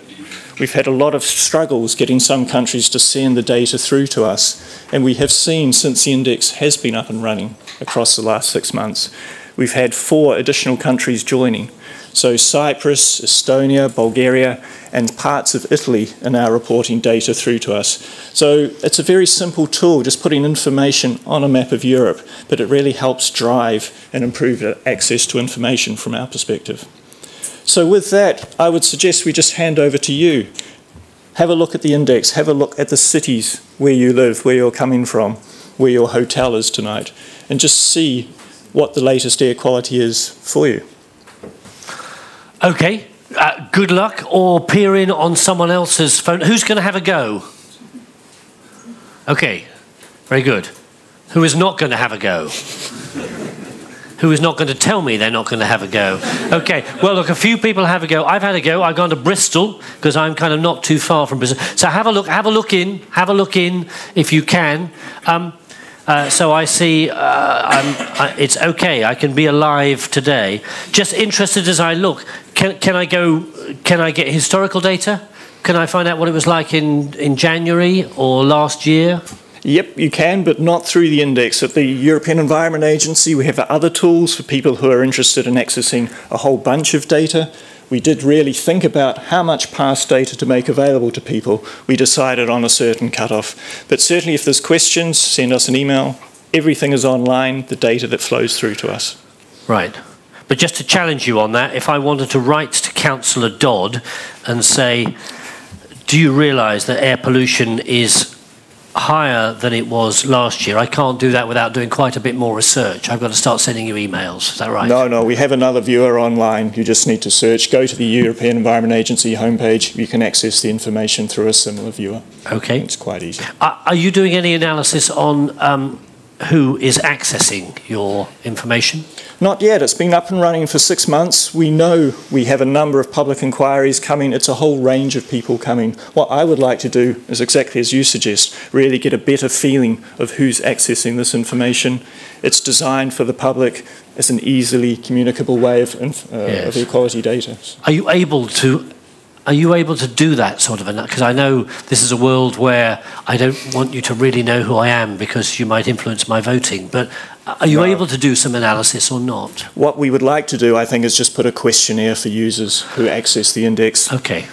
We've had a lot of struggles getting some countries to send the data through to us, and we have seen since the index has been up and running across the last 6 months, we've had 4 additional countries joining. So Cyprus, Estonia, Bulgaria, and parts of Italy are now reporting data through to us. So it's a very simple tool, just putting information on a map of Europe, but it really helps drive and improve access to information from our perspective. So with that, I would suggest we just hand over to you. Have a look at the index, have a look at the cities where you live, where you're coming from, where your hotel is tonight, and just see what the latest air quality is for you. Okay, good luck, or peer in on someone else's phone. Who's going to have a go? Okay, very good. Who is not going to have a go? Who is not going to tell me they're not going to have a go? Okay, well, look, a few people have a go. I've had a go. I've gone to Bristol, because I'm kind of not too far from Bristol. So have a look in if you can. So I see it's okay. I can be alive today. Just interested as I look, can I get historical data? Can I find out what it was like in January or last year? Yep, you can, but not through the index. At the European Environment Agency, we have other tools for people who are interested in accessing a whole bunch of data. we did really think about how much past data to make available to people. We decided on a certain cutoff. But certainly if there's questions, send us an email. Everything is online, the data that flows through to us. Right. But just to challenge you on that, if I wanted to write to Councillor Dodd and say, do you realise that air pollution is higher than it was last year? I can't do that without doing quite a bit more research. I've got to start sending you emails. Is that right? No, we have another viewer online. You just need to search. Go to the European Environment Agency homepage. You can access the information through a similar viewer. Okay. It's quite easy. Are you doing any analysis on who is accessing your information? Not yet. It's been up and running for 6 months. We know we have a number of public inquiries coming. It's a whole range of people coming. What I would like to do is exactly as you suggest, really get a better feeling of who's accessing this information. It's designed for the public as an easily communicable way of air quality data. Are you able to do that sort of? Because I know this is a world where I don't want you to really know who I am because you might influence my voting, but are you able to do some analysis or not? What we would like to do, I think, is just put a questionnaire for users who access the index. Okay.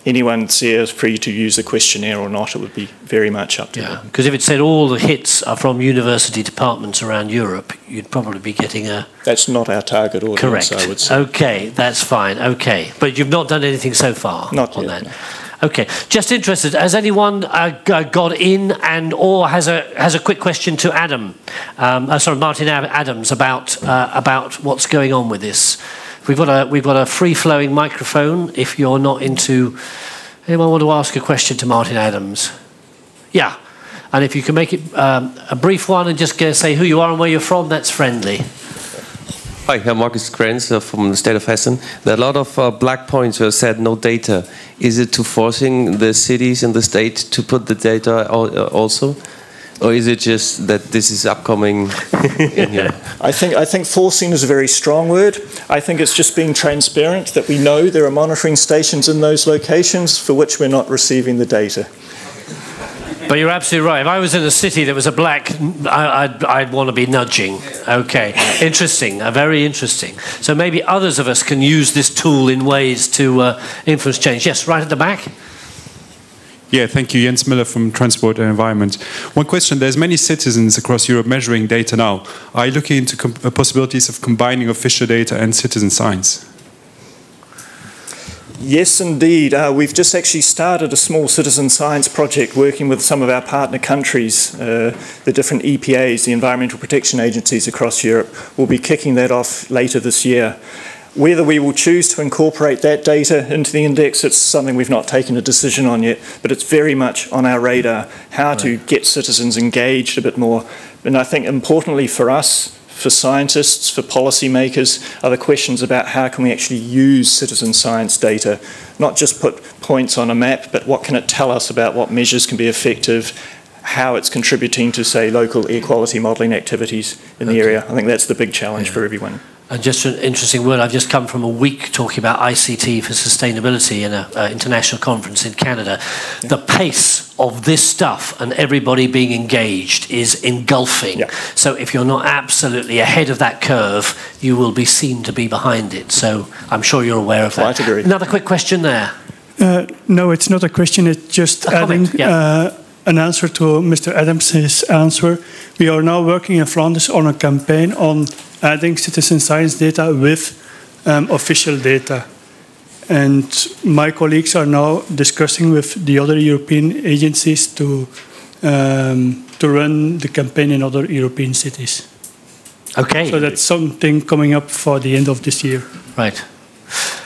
Anyone is free to use the questionnaire or not. It would be very much up to them. Because if it said all the hits are from university departments around Europe, you'd probably be getting a... That's not our target audience, correct. I would say. Okay, that's fine. Okay. But you've not done anything so far not on yet, that? No. Okay. Just interested, has anyone got in and or has a quick question to Adam? Martin Adams about what's going on with this? We've got a free-flowing microphone. If you're not into, anyone want to ask a question to Martin Adams? Yeah, and if you can make it a brief one and just say who you are and where you're from, that's friendly. Hi, I'm Marcus Krenz from the state of Hessen. There are a lot of black points where said no data. Is it to forcing the cities and the state to put the data also? Or is it just that this is upcoming in here? I think forcing is a very strong word. I think it's just being transparent that we know there are monitoring stations in those locations for which we're not receiving the data. But you're absolutely right. If I was in a city that was a black, I'd want to be nudging. Okay, interesting, very interesting. So maybe others of us can use this tool in ways to influence change. Yes, right at the back. Yeah, thank you. Jens Miller from Transport and Environment. One question, there's many citizens across Europe measuring data now. Are you looking into possibilities of combining official data and citizen science? Yes, indeed. We've just actually started a small citizen science project working with some of our partner countries, the different EPAs, the Environmental Protection Agencies across Europe. We'll be kicking that off later this year. Whether we will choose to incorporate that data into the index, it's something we've not taken a decision on yet, but it's very much on our radar, how to get citizens engaged a bit more. And I think importantly for us, for scientists, for policymakers, are the questions about how can we actually use citizen science data, not just put points on a map, but what can it tell us about what measures can be effective, how it's contributing to, say, local air quality modelling activities in the area. I think that's the big challenge for everyone. And just an interesting word, I've just come from a week talking about ICT for sustainability in an international conference in Canada. Yeah. The pace of this stuff and everybody being engaged is engulfing. Yeah. So if you're not absolutely ahead of that curve, you will be seen to be behind it. So I'm sure you're aware of that. Quite agree. Another quick question there. No, it's not a question, it's just adding an answer to Mr. Adams' answer. We are now working in Flanders on a campaign on adding citizen science data with official data. And my colleagues are now discussing with the other European agencies to run the campaign in other European cities. Okay. So that's something coming up for the end of this year. Right.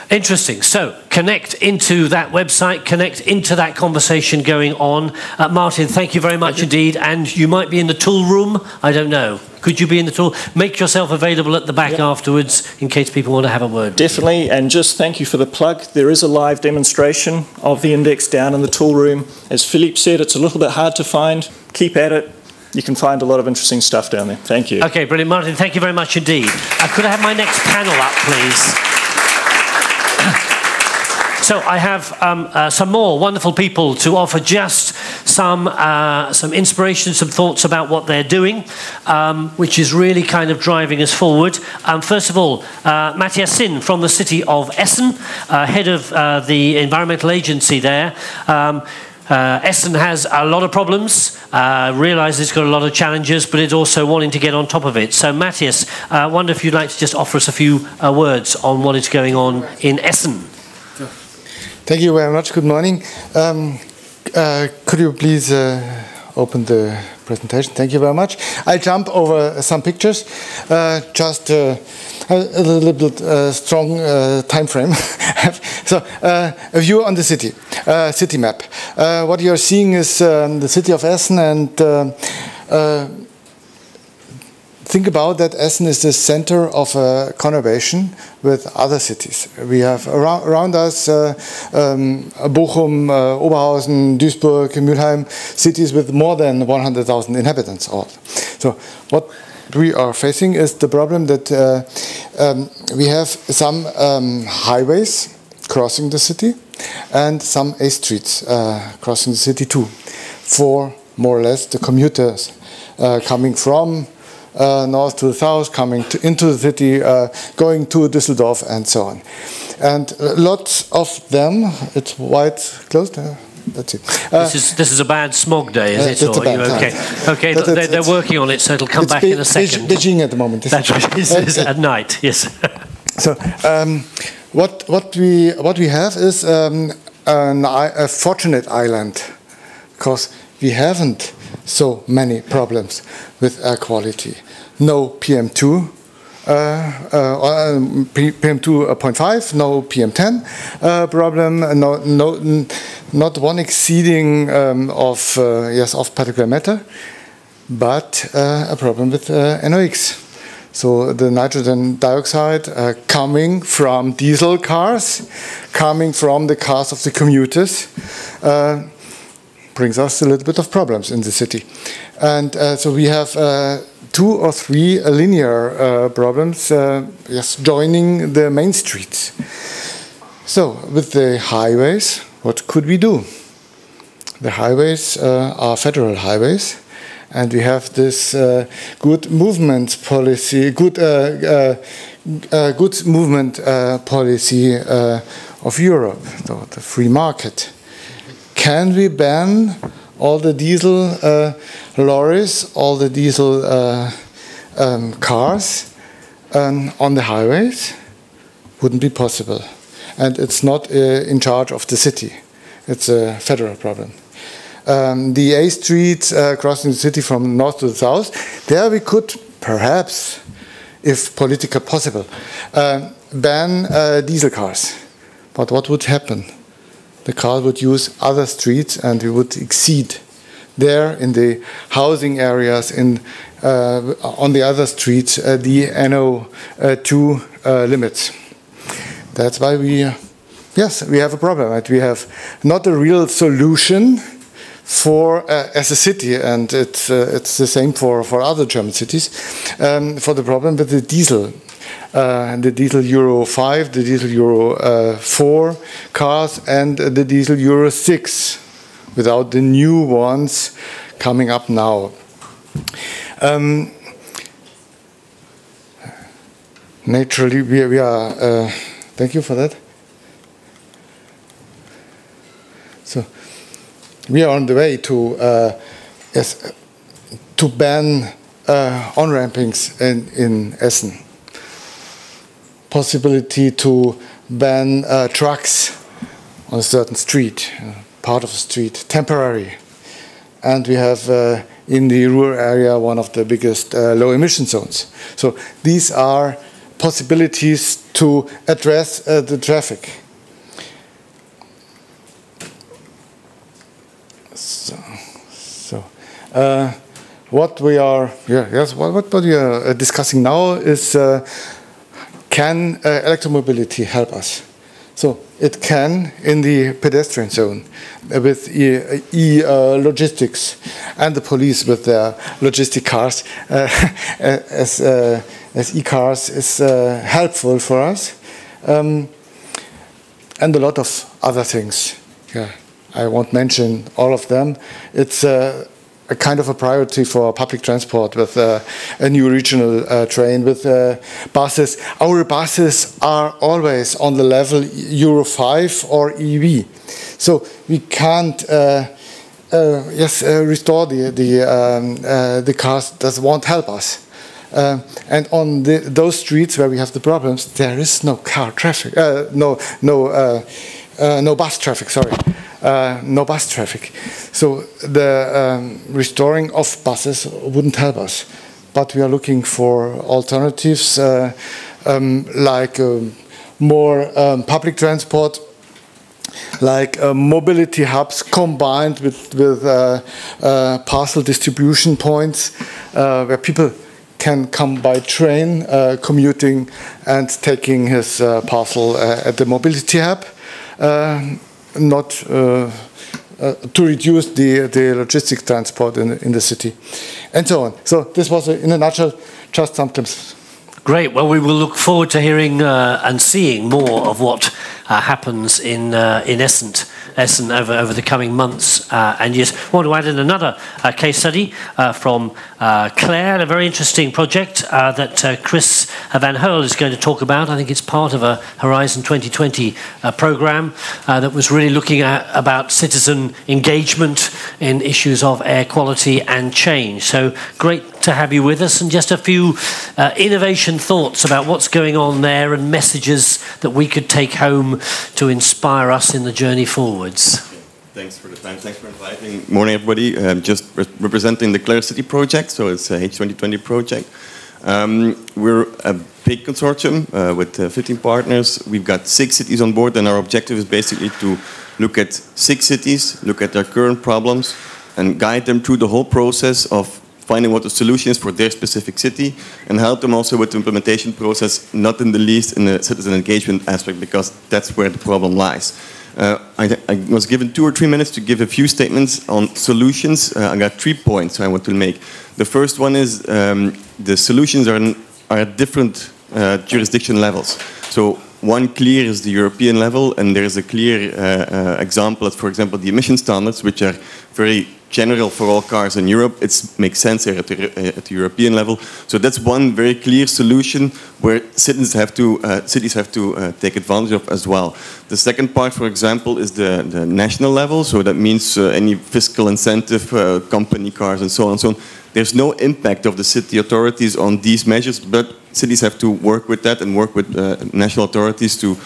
Interesting. So connect into that website, connect into that conversation going on. Martin, thank you very much indeed. And you might be in the tool room. I don't know. Could you be in the tool? Make yourself available at the back afterwards in case people want to have a word. Definitely. And just thank you for the plug. There is a live demonstration of the index down in the tool room. As Philippe said, it's a little bit hard to find. Keep at it. You can find a lot of interesting stuff down there. Thank you. Okay, brilliant. Martin, thank you very much indeed. Could I have my next panel up, please? So I have some more wonderful people to offer just some inspiration, some thoughts about what they're doing, which is really kind of driving us forward. First of all, Matthias Sinn from the city of Essen, head of the environmental agency there. Essen has a lot of problems, realises it's got a lot of challenges, but it's also wanting to get on top of it. So Matthias, I wonder if you'd like to just offer us a few words on what is going on in Essen. Thank you very much. Good morning. Could you please open the presentation? Thank you very much. I'll jump over some pictures, just a little bit strong time frame. So, a view on the city, city map. What you're seeing is the city of Essen, and think about that Essen is the center of a conurbation with other cities. We have around us Bochum, Oberhausen, Duisburg, Mülheim, cities with more than 100,000 inhabitants. All. So what we are facing is the problem that we have some highways crossing the city and some A streets crossing the city too, for more or less the commuters coming from north to south, coming into the city, going to Düsseldorf, and so on. And lots of them, it's white closed. That's it. This is a bad smog day, is it? Or are you okay? Okay, they're working on it, so it'll come back in a second. Beijing at the moment. That's right. It's at night. Yes. So what we have is a fortunate island, because we haven't so many problems with air quality. No PM2, PM2.5, no PM10 problem, not one exceeding of particulate matter, but a problem with NOx. So the nitrogen dioxide coming from diesel cars, coming from the cars of the commuters, brings us a little bit of problems in the city. And so we have 2 or 3 linear problems joining the main streets. So with the highways, what could we do? The highways are federal highways, and we have this good movement policy, good movement policy of Europe, so the free market. Can we ban all the diesel lorries, all the diesel cars on the highways? Wouldn't be possible. And it's not in charge of the city. It's a federal problem. The A streets crossing the city from north to the south, there we could perhaps, if politically possible, ban diesel cars. But what would happen? The car would use other streets, and we would exceed there in the housing areas on the other streets the NO2 limits. That's why we have a problem. Right? We have not a real solution for as a city, and it's the same for other German cities, for the problem with the diesel. The diesel Euro 5, the diesel Euro 4 cars, and the diesel Euro 6, without the new ones coming up now. Naturally, we are. Thank you for that. So we are on the way to ban on-rampings in Essen. Possibility to ban trucks on a certain street, part of the street, temporary. And we have in the rural area one of the biggest low emission zones. So these are possibilities to address the traffic. What we are discussing now is can electromobility help us? So it can in the pedestrian zone with logistics, and the police with their logistic cars as e-cars is helpful for us, and a lot of other things. Yeah, I won't mention all of them. It's a kind of a priority for public transport with a new regional train, with buses. Our buses are always on the level Euro 5 or EV. So we can't restore the cars that won't help us. And on those streets where we have the problems, there is no car traffic, no bus traffic, sorry. No bus traffic. So the restoring of buses wouldn't help us. But we are looking for alternatives like more public transport, like mobility hubs combined with parcel distribution points where people can come by train, commuting and taking his parcel at the mobility hub. Not to reduce the logistic transport in the city, and so on. So this was, in a nutshell, just some glimpses. Great. Well, we will look forward to hearing and seeing more of what happens in Essen over the coming months and years. I want to add in another case study from Clara, a very interesting project that Chris Van Hoel is going to talk about. I think it's part of a Horizon 2020 program that was really looking at about citizen engagement in issues of air quality and change. So great to have you with us, and just a few innovation thoughts about what's going on there and messages that we could take home to inspire us in the journey forwards. Thanks for the time. Thanks for inviting. Morning, everybody. Just representing the Clara City project, so it's a H2020 project. We're a big consortium with 15 partners. We've got 6 cities on board, and our objective is basically to look at 6 cities, look at their current problems, and guide them through the whole process of finding what the solution is for their specific city, and help them also with the implementation process, not in the least in the citizen engagement aspect, because that's where the problem lies. I was given 2 or 3 minutes to give a few statements on solutions. I got 3 points I want to make. The first one is the solutions are at different jurisdiction levels. So one clear is the European level, and there is a clear example of, for example, the emission standards, which are very general for all cars in Europe. It makes sense here at the European level. So that's one very clear solution where cities have to take advantage of as well. The second part, for example, is the national level. So that means any fiscal incentive, company cars, and so on and so on. There's no impact of the city authorities on these measures, but cities have to work with that and work with national authorities to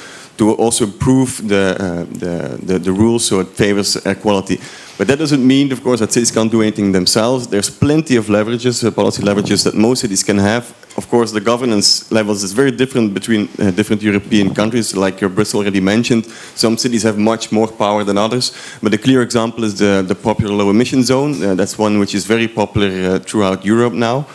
also improve the rules so it favors air quality. But that doesn't mean, of course, that cities can't do anything themselves. There's plenty of leverages, policy leverages that most cities can have. Of course, the governance levels is very different between different European countries, like your Bristol already mentioned. Some cities have much more power than others. But a clear example is the popular low emission zone. That's one which is very popular throughout Europe now.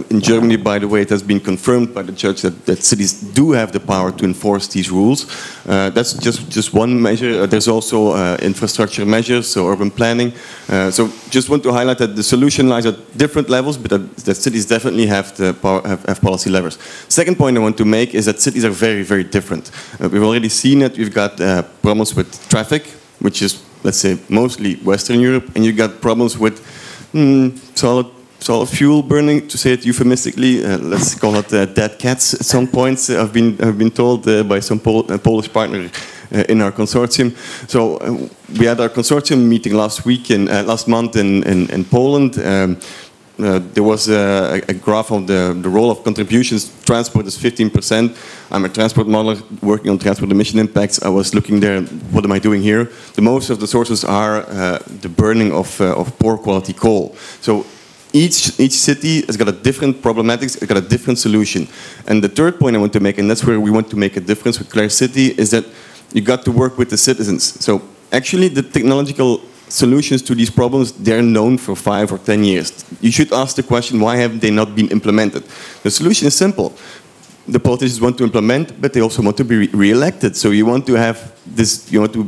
In Germany, by the way, it has been confirmed by the judge that cities do have the power to enforce these rules. That's just one measure. There's also infrastructure measures, so urban planning. So just want to highlight that the solution lies at different levels, but that cities definitely have the power, have policy levers. Second point I want to make is that cities are very, very different. We've already seen it. We've got problems with traffic, which is, let's say, mostly Western Europe, and you've got problems with solid fuel burning, to say it euphemistically. Let's call it dead cats at some points. I've been told by some Polish partner in our consortium. So we had our consortium meeting last month in Poland. There was a graph of the role of contributions. Transport is 15%. I'm a transport modeler working on transport emission impacts. I was looking there, what am I doing here? The most of the sources are the burning of poor quality coal. So each city has got a different problematics, it's got a different solution. And the third point I want to make, and that's where we want to make a difference with Clara City, is that you got to work with the citizens. So actually the technological solutions to these problems, they're known for 5 or 10 years. You should ask the question, why have they not been implemented? The solution is simple. The politicians want to implement, but they also want to be re-elected. So you want to have this, you want to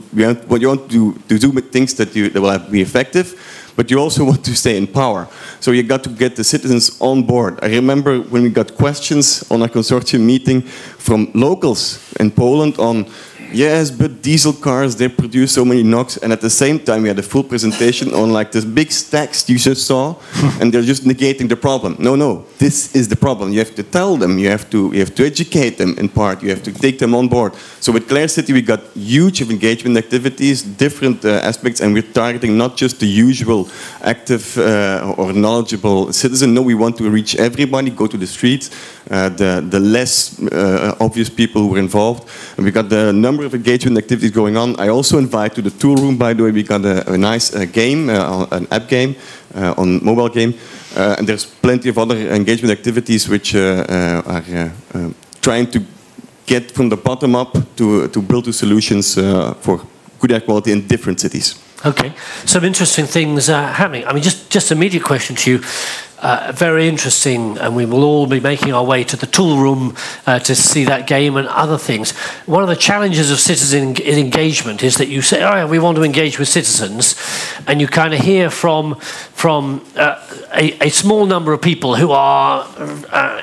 do things that will be effective, but you also want to stay in power. So you got to get the citizens on board. I remember when we got questions on a consortium meeting from locals in Poland on yes, but diesel cars, they produce so many NOx, and at the same time we had a full presentation on like this big stacks you just saw, and they're just negating the problem. No, this is the problem. You have to tell them, you have to educate them in part, you have to take them on board. So with Clara City we got huge engagement activities, different aspects, and we're targeting not just the usual active or knowledgeable citizen. No, we want to reach everybody, go to the streets, the less obvious people who are involved. And we got the number of engagement activities going on. I also invite to the tool room, by the way, we got a nice game, an app game, on mobile game. And there's plenty of other engagement activities which are trying to get from the bottom up to build the solutions for good air quality in different cities. Okay, some interesting things happening. I mean, just immediate question to you. Very interesting, and we will all be making our way to the tool room to see that game and other things. One of the challenges of citizen engagement is that you say, oh, yeah, we want to engage with citizens, and you kind of hear from a small number of people who are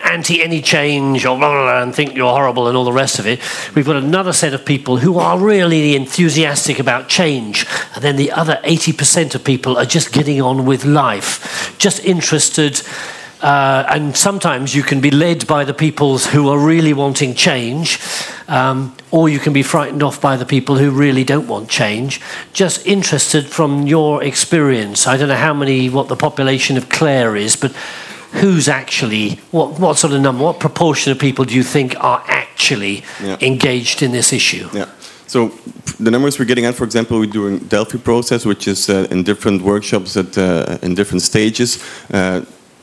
anti any change or blah, blah, blah, and think you're horrible and all the rest of it. We've got another set of people who are really enthusiastic about change, and then the other 80% of people are just getting on with life, just interested. And sometimes you can be led by the people who are really wanting change, or you can be frightened off by the people who really don't want change. Just interested from your experience. I don't know what the population of Clare is, but who's actually, what sort of number, what proportion of people do you think are actually engaged in this issue? Yeah. So the numbers we're getting at, for example, we're doing Delphi process, which is in different workshops in different stages,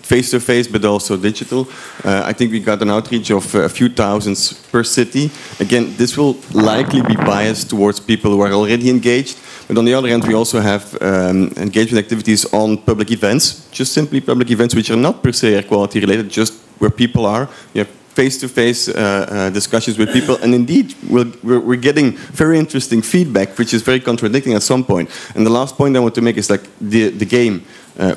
face-to-face, but also digital. I think we got an outreach of a few thousands per city. Again, this will likely be biased towards people who are already engaged. But on the other hand, we also have engagement activities on public events, just simply public events which are not per se air quality related, just where people are. You have face-to-face discussions with people, and indeed we're getting very interesting feedback, which is very contradicting at some point. And the last point I want to make is like the game,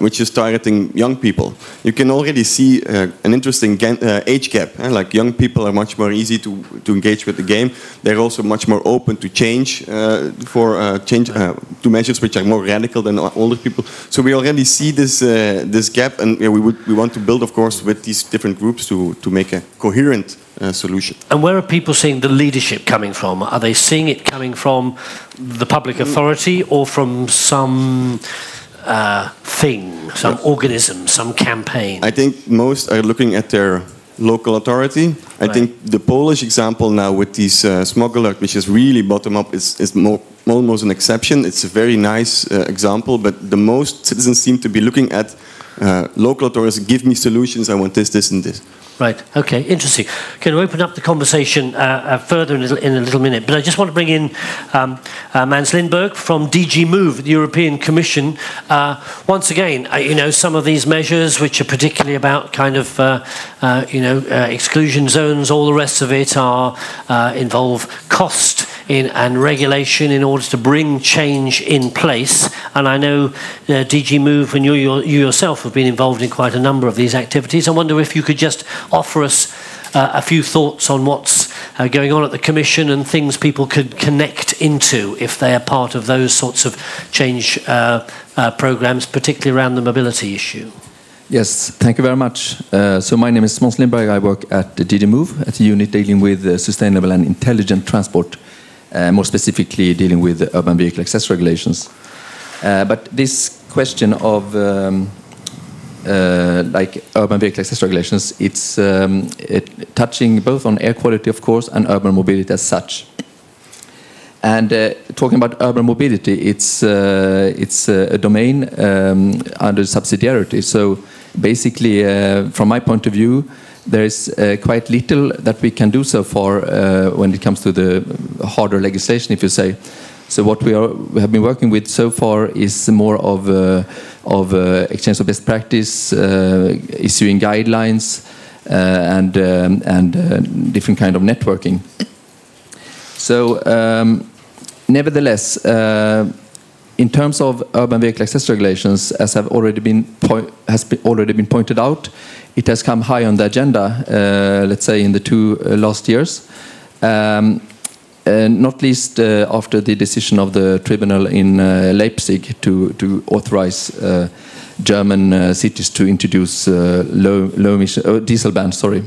which is targeting young people. You can already see an interesting age gap. Like young people are much more easy to engage with the game. They're also much more open to change to measures which are more radical than older people. So we already see this gap, and we want to build, of course, with these different groups to make a coherent solution. And where are people seeing the leadership coming from? Are they seeing it coming from the public authority or from some thing, some organism, some campaign? I think most are looking at their local authority. I think the Polish example now with these smog alert, which is really bottom up, is almost an exception. It's a very nice example, but the most citizens seem to be looking at local authorities. Give me solutions. I want this, this, and this. Right, okay, interesting. Going to open up the conversation further in a little minute, but I just want to bring in Mans Lindberg from DG Move, the European Commission. Once again, some of these measures, which are particularly about kind of, exclusion zones, all the rest of it involve cost and regulation in order to bring change in place. And I know DG Move and you yourself have been involved in quite a number of these activities. I wonder if you could just offer us a few thoughts on what's going on at the Commission and things people could connect into if they are part of those sorts of change programs, particularly around the mobility issue. Yes, thank you very much. So my name is Mans Lindberg. I work at DG Move, at a unit dealing with sustainable and intelligent transport, more specifically dealing with urban vehicle access regulations. But this question of like urban vehicle access regulations, it's touching both on air quality, of course, and urban mobility as such. And talking about urban mobility, it's a domain under subsidiarity. So basically, from my point of view, there is quite little that we can do so far when it comes to the harder legislation, if you say. So what we have been working with so far is more of exchange of best practice, issuing guidelines, and different kind of networking. So nevertheless, in terms of urban vehicle access regulations, as has already been pointed out, it has come high on the agenda, let's say in the 2 last years. not least after the decision of the tribunal in Leipzig to authorize German cities to introduce low emission diesel bans. Sorry.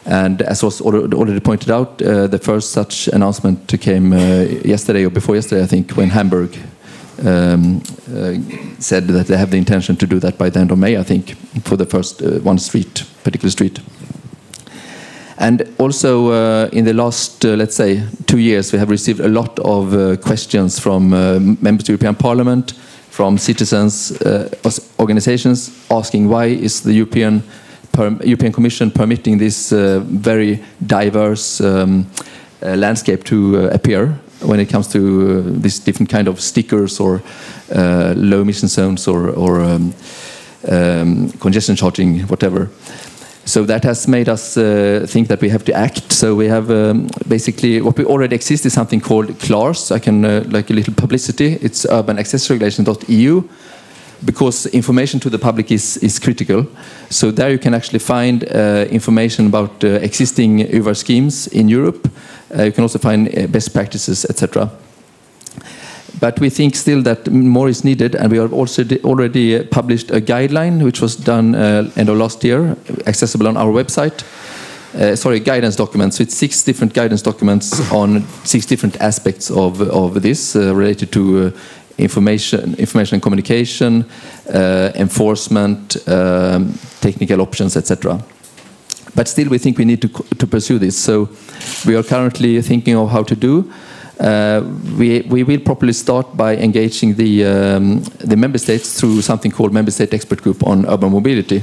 And as was already pointed out, the first such announcement came yesterday or before yesterday, I think, when Hamburg said that they have the intention to do that by the end of May, I think, for the first one particular street. And also in the last, let's say, 2 years, we have received a lot of questions from members of the European Parliament, from citizens, organizations, asking why is the European Commission permitting this very diverse landscape to appear when it comes to these different kind of stickers or low emission zones or congestion charging, whatever. So that has made us think that we have to act. So we have basically what we already exist is something called Clara. I can like a little publicity. It's urban-access-regulation.eu. Because information to the public is critical. So there you can actually find information about existing UVAR schemes in Europe. You can also find best practices, etc. But we think still that more is needed, and we have also already published a guideline, which was done end of last year, accessible on our website. Guidance documents. So it's 6 different guidance documents on 6 different aspects of this related to information and communication, enforcement, technical options, etc. But still, we think we need to pursue this. So we are currently thinking of how to do. We will probably start by engaging the member states through something called Member State Expert Group on Urban Mobility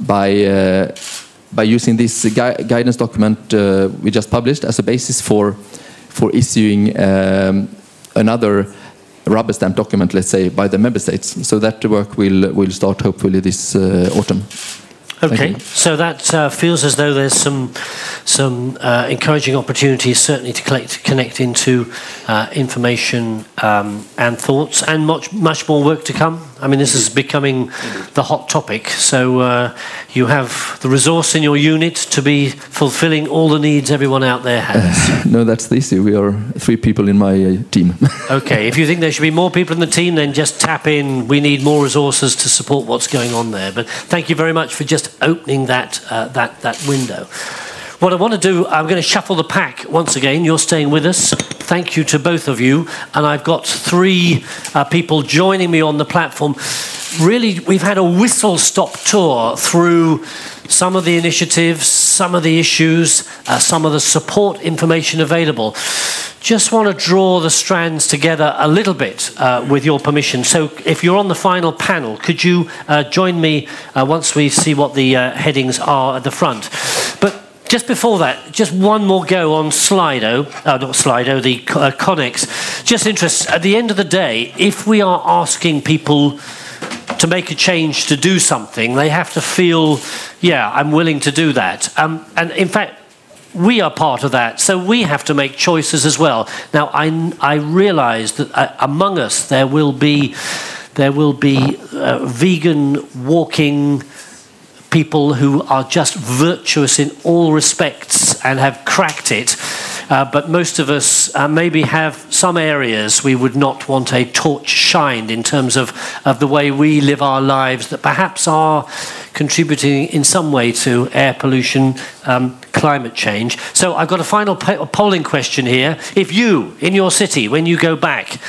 by using this guidance document we just published as a basis for issuing another rubber stamp document, let's say, by the member states. So that work will start hopefully this autumn. Okay, so that feels as though there's some encouraging opportunities certainly to connect into information and thoughts, and much more work to come. I mean, this is becoming the hot topic, so you have the resource in your unit to be fulfilling all the needs everyone out there has. No, that's the issue. We are 3 people in my team. Okay, if you think there should be more people in the team, then just tap in. We need more resources to support what's going on there. But thank you very much for just opening that window. What I want to do, I'm going to shuffle the pack once again. You're staying with us. Thank you to both of you. And I've got 3 people joining me on the platform. Really, we've had a whistle-stop tour through some of the initiatives, some of the issues, some of the support information available. Just want to draw the strands together a little bit with your permission. So if you're on the final panel, could you join me once we see what the headings are at the front? But just before that, just one more go on Slido, not Slido, the Connex. Just interest, at the end of the day, if we are asking people to make a change, to do something, they have to feel, yeah, I'm willing to do that. And in fact, we are part of that, so we have to make choices as well. Now, I realise that among us there will be vegan walking people who are just virtuous in all respects and have cracked it. But most of us maybe have some areas we would not want a torch shined in terms of the way we live our lives that perhaps are contributing in some way to air pollution, climate change. So I've got a final polling question here. If you, in your city, when you go back,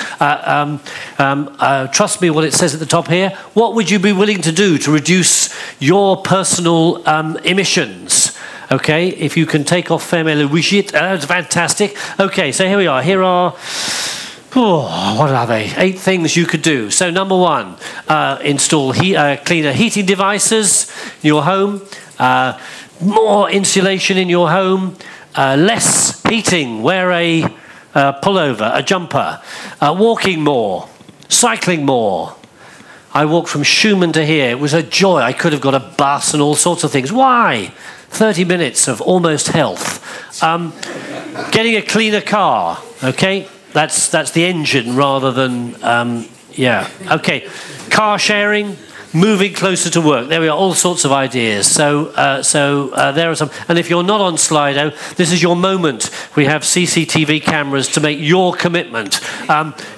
trust me what it says at the top here, what would you be willing to do to reduce your personal emissions? Okay, if you can take off Ferme Luigit, that's fantastic. Okay, so here we are. Here are, what are they? 8 things you could do. So number 1, install cleaner heating devices in your home, more insulation in your home, less heating, wear a pullover, a jumper, walking more, cycling more. I walked from Schumann to here. It was a joy. I could have got a bus and all sorts of things. Why? 30 minutes of almost health. Getting a cleaner car, okay? That's the engine rather than, yeah. Okay, car sharing, moving closer to work. There we are, all sorts of ideas. So there are some. And if you're not on Slido, this is your moment. We have CCTV cameras to make your commitment.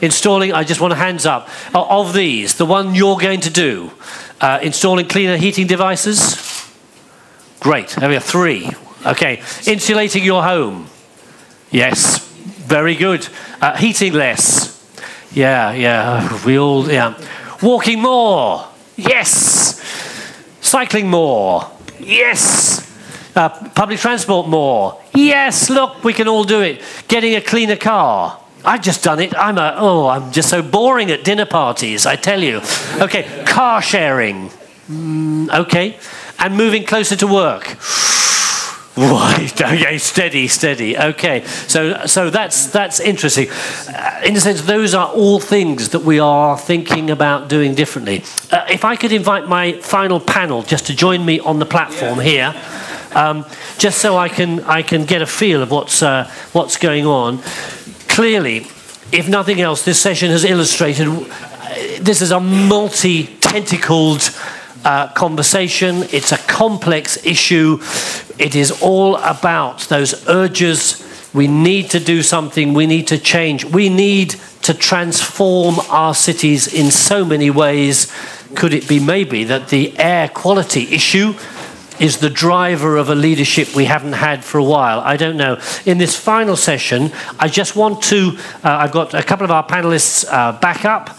Installing, I just want hands up. Of these, the one you're going to do, installing cleaner heating devices? Great, there we are, 3. Okay, insulating your home? Yes, very good. Heating less? Yeah, we all, yeah. Walking more? Yes. Cycling more? Yes. Public transport more? Yes, look, we can all do it. Getting a cleaner car? I've just done it. I'm just so boring at dinner parties, I tell you. Okay, car sharing. Okay, and moving closer to work. Right. Okay. Steady. Okay. So that's interesting. In a sense, those are all things that we are thinking about doing differently. If I could invite my final panel just to join me on the platform here, just so I can get a feel of what's going on. Clearly, if nothing else, this session has illustrated this is a multi-tentacled conversation. It's a complex issue. It is all about those urges. We need to do something. We need to change. We need to transform our cities in so many ways. Could it be maybe that the air quality issue is the driver of a leadership we haven't had for a while? I don't know. In this final session, I just want to, I've got a couple of our panelists back up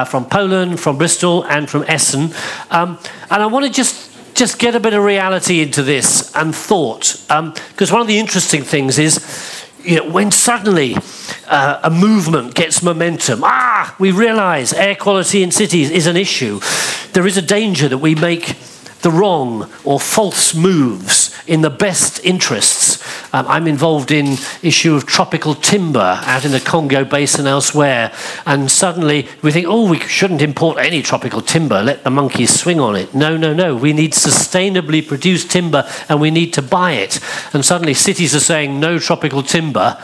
from Poland, from Bristol, and from Essen. And I want to just get a bit of reality into this and thought. Because one of the interesting things is, when suddenly a movement gets momentum, we realize air quality in cities is an issue. There is a danger that we make the wrong or false moves in the best interests. I'm involved in issue of tropical timber out in the Congo Basin elsewhere, and suddenly we think, we shouldn't import any tropical timber, let the monkeys swing on it. No, we need sustainably produced timber and we need to buy it. And suddenly cities are saying no tropical timber,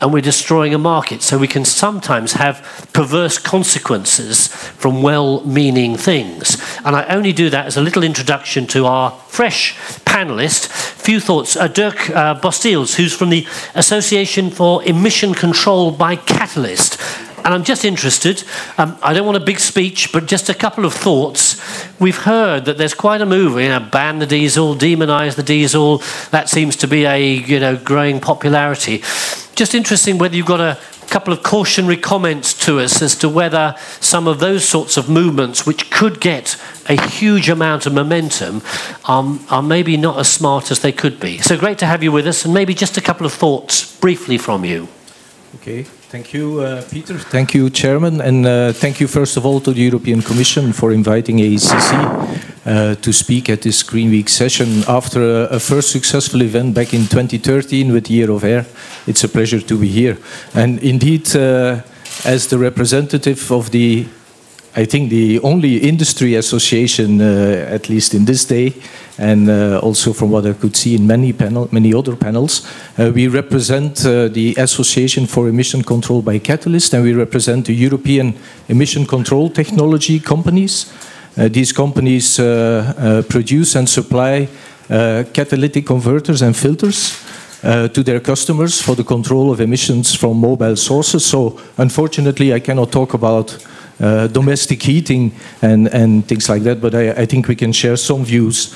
and we're destroying a market. So we can sometimes have perverse consequences from well-meaning things. And I only do that as a little introduction to our fresh panelist. Few thoughts. Dirk Bostiels, who's from the Association for Emission Control by Catalyst. And I'm just interested, I don't want a big speech, but just a couple of thoughts. We've heard that there's quite a move, ban the diesel, demonize the diesel. That seems to be a growing popularity. Just interesting whether you've got a couple of cautionary comments to us as to whether some of those sorts of movements, which could get a huge amount of momentum, are maybe not as smart as they could be. So great to have you with us, and maybe just a couple of thoughts briefly from you. Okay, thank you, Peter. Thank you, Chairman, and thank you first of all to the European Commission for inviting AECC to speak at this Green Week session. After a first successful event back in 2013 with the Year of Air, it's a pleasure to be here. And indeed, as the representative of I think the only industry association, at least in this day, and also from what I could see in many other panels, we represent the Association for Emission Control by Catalyst, and we represent the European emission control technology companies. These companies produce and supply catalytic converters and filters to their customers for the control of emissions from mobile sources. So unfortunately, I cannot talk about domestic heating and things like that, but I think we can share some views.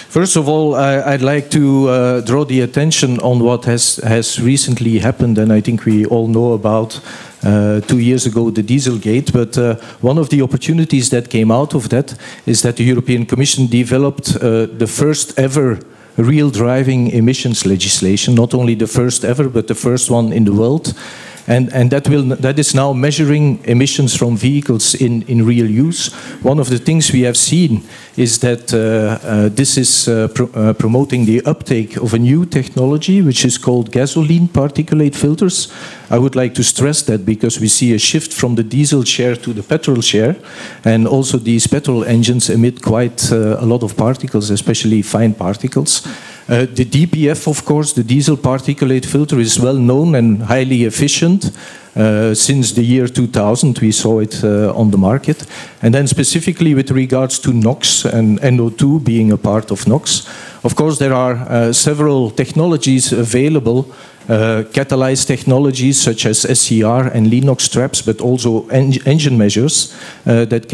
First of all, I'd like to draw the attention on what has recently happened, and I think we all know about 2 years ago the Dieselgate, but one of the opportunities that came out of that is that the European Commission developed the first ever real driving emissions legislation, not only the first ever, but the first one in the world. And that is now measuring emissions from vehicles in real use. One of the things we have seen is that this is promoting the uptake of a new technology, which is called gasoline particulate filters. I would like to stress that because we see a shift from the diesel share to the petrol share, and also these petrol engines emit quite a lot of particles, especially fine particles. The DPF, of course, the diesel particulate filter, is well known and highly efficient. Since the year 2000, we saw it on the market. And then specifically with regards to NOx and NO2 being a part of NOx, of course, there are several technologies available, catalyzed technologies such as SCR and Linox traps, but also engine measures that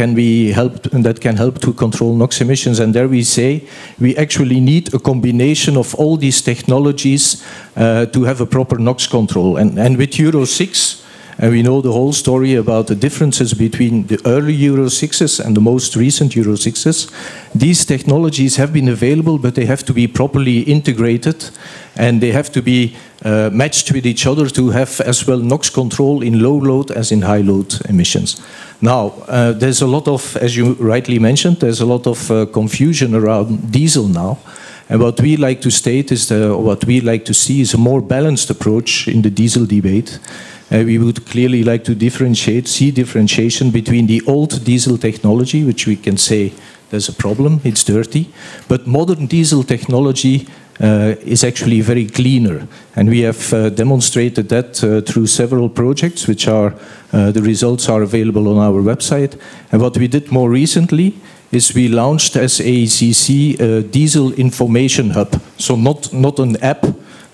can help to control NOx emissions. And there we say we actually need a combination of all these technologies to have a proper NOx control. And with Euro 6, and we know the whole story about the differences between the early Euro 6s and the most recent Euro 6s. These technologies have been available, but they have to be properly integrated, and they have to be matched with each other to have as well NOx control in low load as in high load emissions. Now, there's a lot of, as you rightly mentioned, there's a lot of confusion around diesel now. And what we like to state is, what we like to see is a more balanced approach in the diesel debate. We would clearly like to see differentiation between the old diesel technology, which we can say there's a problem, it's dirty, but modern diesel technology is actually very cleaner. And we have demonstrated that through several projects, which are, the results are available on our website. And what we did more recently is we launched as AECC a diesel information hub. So not an app,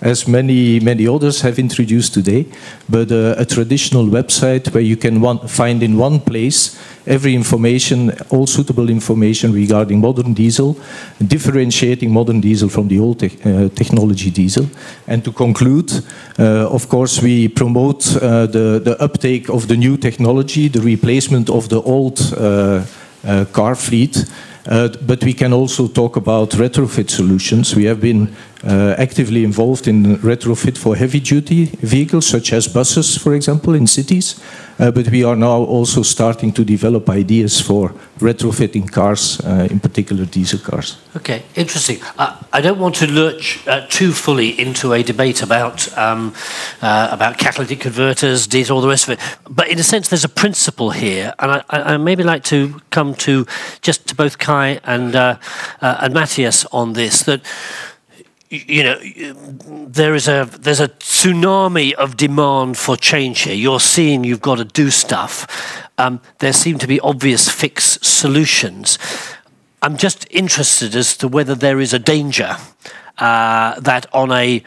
as many others have introduced today, but a traditional website where you can find in one place every information, all suitable information regarding modern diesel, differentiating modern diesel from the old technology diesel. And to conclude, of course, we promote the uptake of the new technology, the replacement of the old car fleet, but we can also talk about retrofit solutions. We have been actively involved in retrofit for heavy-duty vehicles, such as buses, for example, in cities. But we are now also starting to develop ideas for retrofitting cars, in particular diesel cars. Okay, interesting. I don't want to lurch too fully into a debate about catalytic converters, diesel, all the rest of it. But in a sense, there's a principle here, and I maybe like to come to just to both Kai and Matthias on this. That, you know, there's a tsunami of demand for change here. You're seeing you've got to do stuff. There seem to be obvious fix solutions. I'm just interested as to whether there is a danger that on a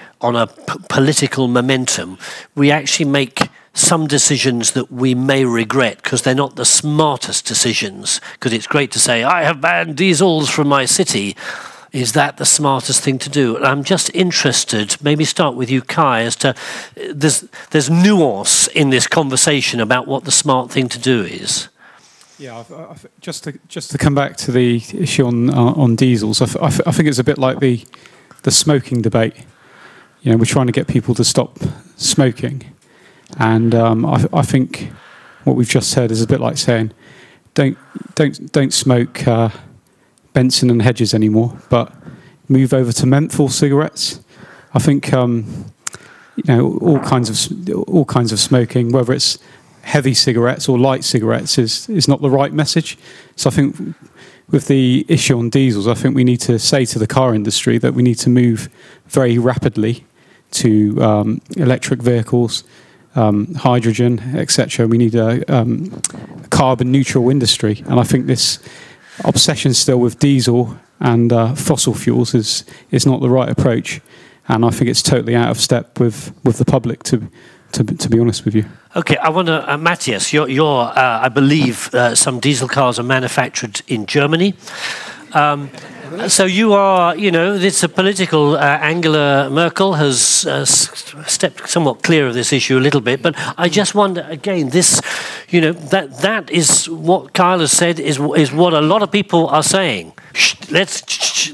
political momentum we actually make some decisions that we may regret because they're not the smartest decisions. Because it's great to say, I have banned diesels from my city. Is that the smartest thing to do? And I'm just interested, maybe start with you, Kai, as to there's nuance in this conversation about what the smart thing to do is. Yeah, just to come back to the issue on diesels, I think it's a bit like the smoking debate. You know, we're trying to get people to stop smoking, and I think what we've just heard is a bit like saying, don't smoke Benson and Hedges anymore, but move over to menthol cigarettes. I think you know, all kinds of smoking, whether it's heavy cigarettes or light cigarettes, is not the right message. So I think with the issue on diesels, I think we need to say to the car industry that we need to move very rapidly to electric vehicles, hydrogen, etc. We need a carbon neutral industry, and I think this obsession still with diesel and fossil fuels is not the right approach, and I think it's totally out of step with the public, to be honest with you. Okay, I want to, Matthias, I believe some diesel cars are manufactured in Germany. So you are, you know, it's a political, Angela Merkel has stepped somewhat clear of this issue a little bit, but I just wonder, again, this, you know, that is what Kyle has said is what a lot of people are saying. Let's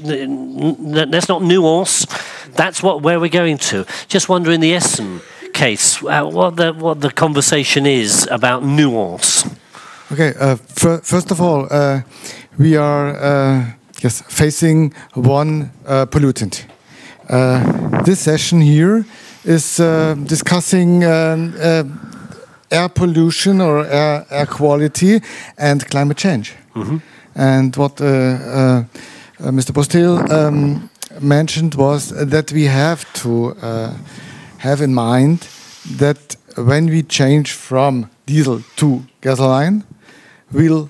not nuance, that's where we're going to. Just wonder in the Essen case, what the conversation is about nuance. Okay, first of all, we are facing one pollutant. This session here is discussing air pollution or air quality and climate change. Mm-hmm. And what Mr. Bostil mentioned was that we have to have in mind that when we change from diesel to gasoline, we'll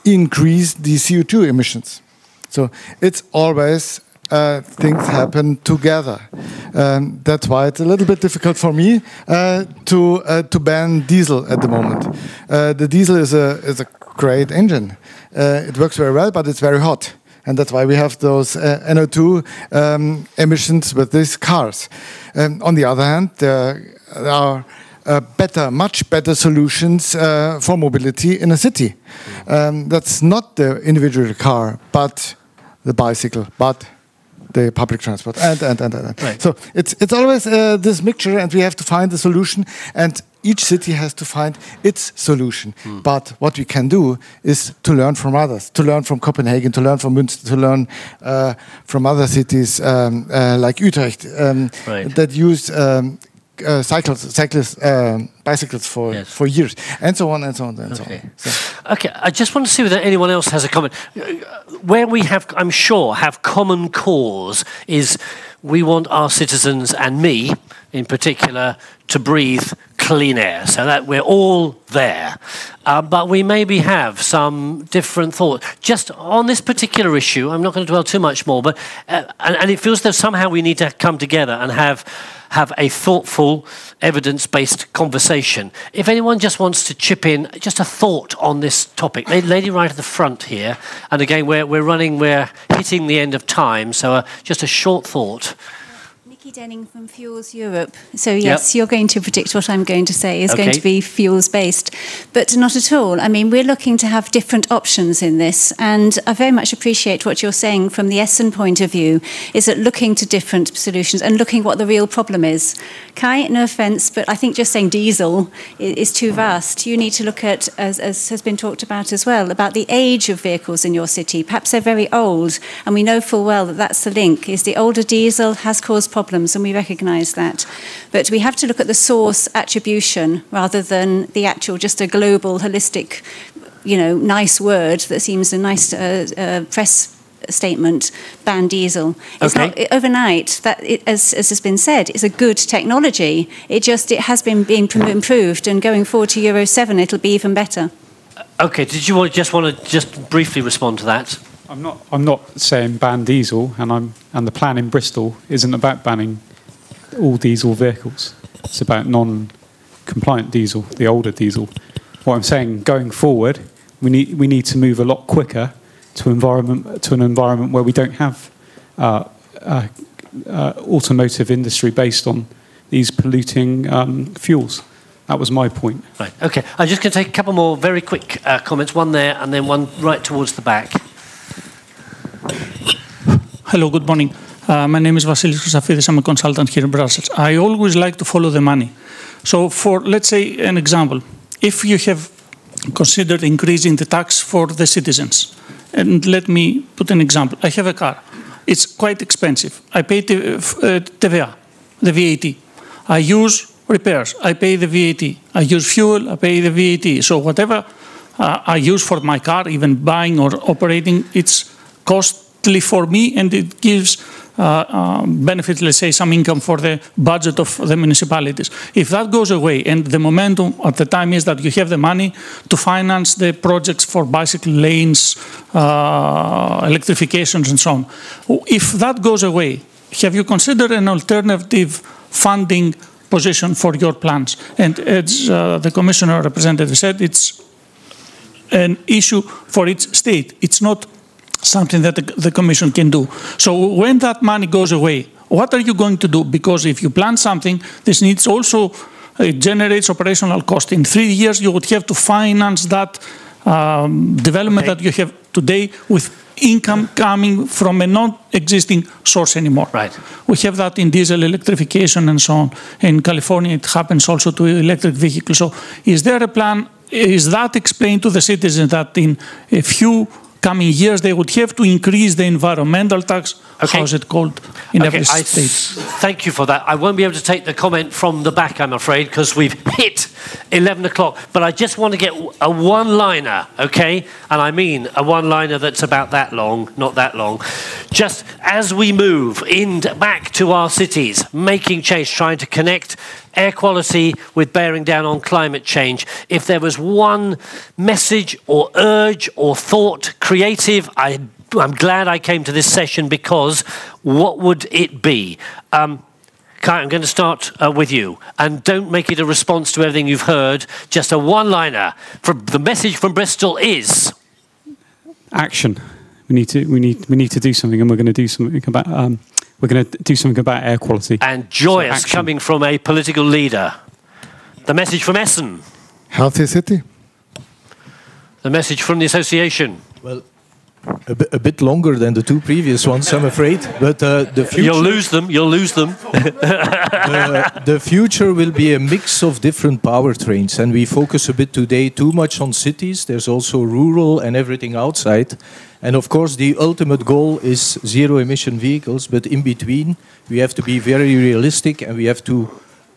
increase the CO2 emissions. So it's always things happen together. That's why it's a little bit difficult for me to ban diesel at the moment. The diesel is a great engine. It works very well, but it's very hot. And that's why we have those NO2 emissions with these cars. On the other hand, there are much better solutions for mobility in a city. That's not the individual car, but the bicycle, but the public transport, and. Right. So it's always this mixture, and we have to find the solution, and each city has to find its solution. But what we can do is to learn from others, to learn from Copenhagen, to learn from Münster, to learn from other cities like Utrecht that use bicycles for years, and so on and so on and so on. So. Okay, I just want to see whether anyone else has a comment. Where we have, I'm sure, have common cause is we want our citizens, and me in particular, to breathe clean air, so that we're all there. But we maybe have some different thoughts. Just on this particular issue, I'm not going to dwell too much more, but and it feels that somehow we need to come together and have a thoughtful, evidence-based conversation. If anyone just wants to chip in, just a thought on this topic. Lady right at the front here, and again, we're hitting the end of time, so just a short thought. Denning from Fuels Europe. So yes, you're going to predict what I'm going to say is going to be fuels based, but not at all. I mean, we're looking to have different options in this, and I very much appreciate what you're saying from the Essen point of view, is that looking to different solutions and looking what the real problem is. Kai, no offence, but I think just saying diesel is too vast. You need to look at, as has been talked about as well, about the age of vehicles in your city. Perhaps they're very old, and we know full well that that's the link, is the older diesel has caused problems, and we recognise that. But we have to look at the source attribution rather than the actual, just a global, holistic, nice word that seems a nice press statement, ban diesel. It's not overnight. That, as has been said, is a good technology. It has been being improved, and going forward to Euro 7, it'll be even better. Okay, did you want to just briefly respond to that? I'm not saying ban diesel, and the plan in Bristol isn't about banning all diesel vehicles. It's about non-compliant diesel, the older diesel. What I'm saying, going forward, we need to move a lot quicker to an environment where we don't have automotive industry based on these polluting fuels. That was my point. Right. Okay. I'm just going to take a couple more very quick comments. One there, and then one right towards the back. Hello, good morning. My name is Vasilis Christafidis. I'm a consultant here in Brussels. I always like to follow the money. So for, let's say, an example, if you have considered increasing the tax for the citizens, and let me put an example. I have a car. It's quite expensive. I pay TVA, the VAT. I use repairs. I pay the VAT. I use fuel. I pay the VAT. So whatever I use for my car, even buying or operating, it's costly for me, and it gives benefit, let's say, some income for the budget of the municipalities. If that goes away, and the momentum at the time is that you have the money to finance the projects for bicycle lanes, electrifications and so on. If that goes away, have you considered an alternative funding position for your plans? And as the Commissioner representative said, it's an issue for each state. It's not something that the Commission can do. So when that money goes away, what are you going to do? Because if you plan something, this needs also, it generates operational cost. In 3 years, you would have to finance that development that you have today with income coming from a non-existing source anymore. Right. We have that in diesel electrification and so on. In California, it happens also to electric vehicles. So is there a plan? Is that explained to the citizens that in a few coming years they would have to increase the environmental tax? How is it called in every state? Thank you for that. I won't be able to take the comment from the back, I'm afraid, because we've hit 11 o'clock. But I just want to get a one-liner, okay? And I mean a one-liner that's about that long, not that long. just as we move back to our cities, making change, trying to connect air quality with bearing down on climate change, if there was one message or urge or thought, creative, I'm glad I came to this session, because what would it be? Kai, I'm going to start with you, and don't make it a response to everything you've heard. Just a one-liner. The message from Bristol is action. We need to do something, and we're going to do something about air quality. And joyous, coming from a political leader. The message from Essen. Healthy city. The message from the association. Well, a bit longer than the two previous ones, I'm afraid. But the future, you'll lose them. You'll lose them. The future will be a mix of different powertrains, and we focus a bit today too much on cities. There's also rural and everything outside. And of course, the ultimate goal is zero-emission vehicles. But in between, we have to be very realistic, and we have to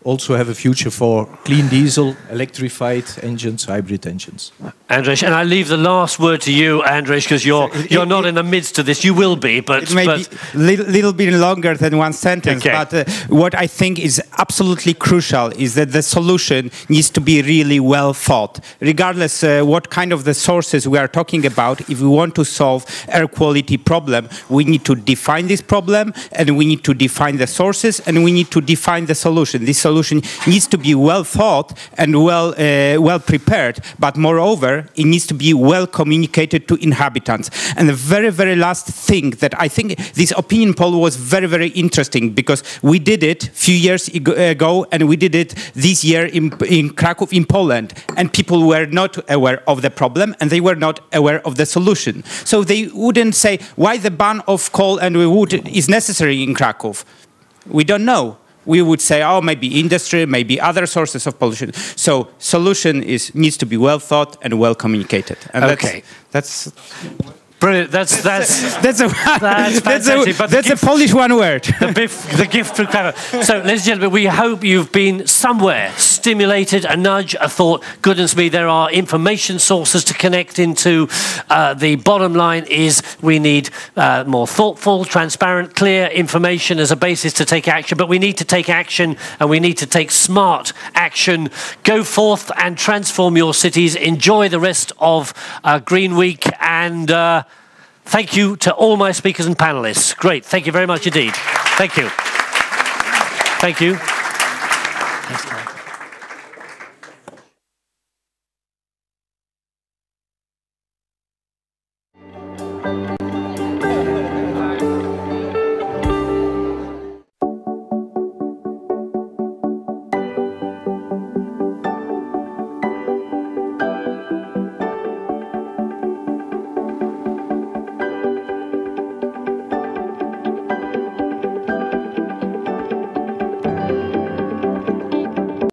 also have a future for clean diesel, electrified engines, hybrid engines. Andrzej, and I leave the last word to you, Andrzej, because you're not in the midst of this. You will be, but... It may be a little bit longer than one sentence, okay. But what I think is absolutely crucial is that the solution needs to be really well thought. Regardless what kind of the sources we are talking about, if we want to solve air quality problem, we need to define this problem, and we need to define the sources, and we need to define the solution. This solution needs to be well thought and well prepared, but moreover, it needs to be well communicated to inhabitants. And the very, very last thing that I think this opinion poll was very, very interesting, because we did it a few years ago, and we did it this year in Kraków, in Poland, and people were not aware of the problem, and they were not aware of the solution. So they wouldn't say why the ban of coal and wood is necessary in Kraków. We don't know. We would say, oh, maybe industry, maybe other sources of pollution. So solution needs to be well thought and well communicated. And okay. That's brilliant. That's fantastic. That's a Polish one word. The gift from Clara. So, ladies and gentlemen, we hope you've been somewhere stimulated, a nudge, a thought. Goodness me, there are information sources to connect into. The bottom line is we need more thoughtful, transparent, clear information as a basis to take action. But we need to take action, and we need to take smart action. Go forth and transform your cities. Enjoy the rest of Green Week, and thank you to all my speakers and panelists. Great. Thank you very much indeed. Thank you. Thank you.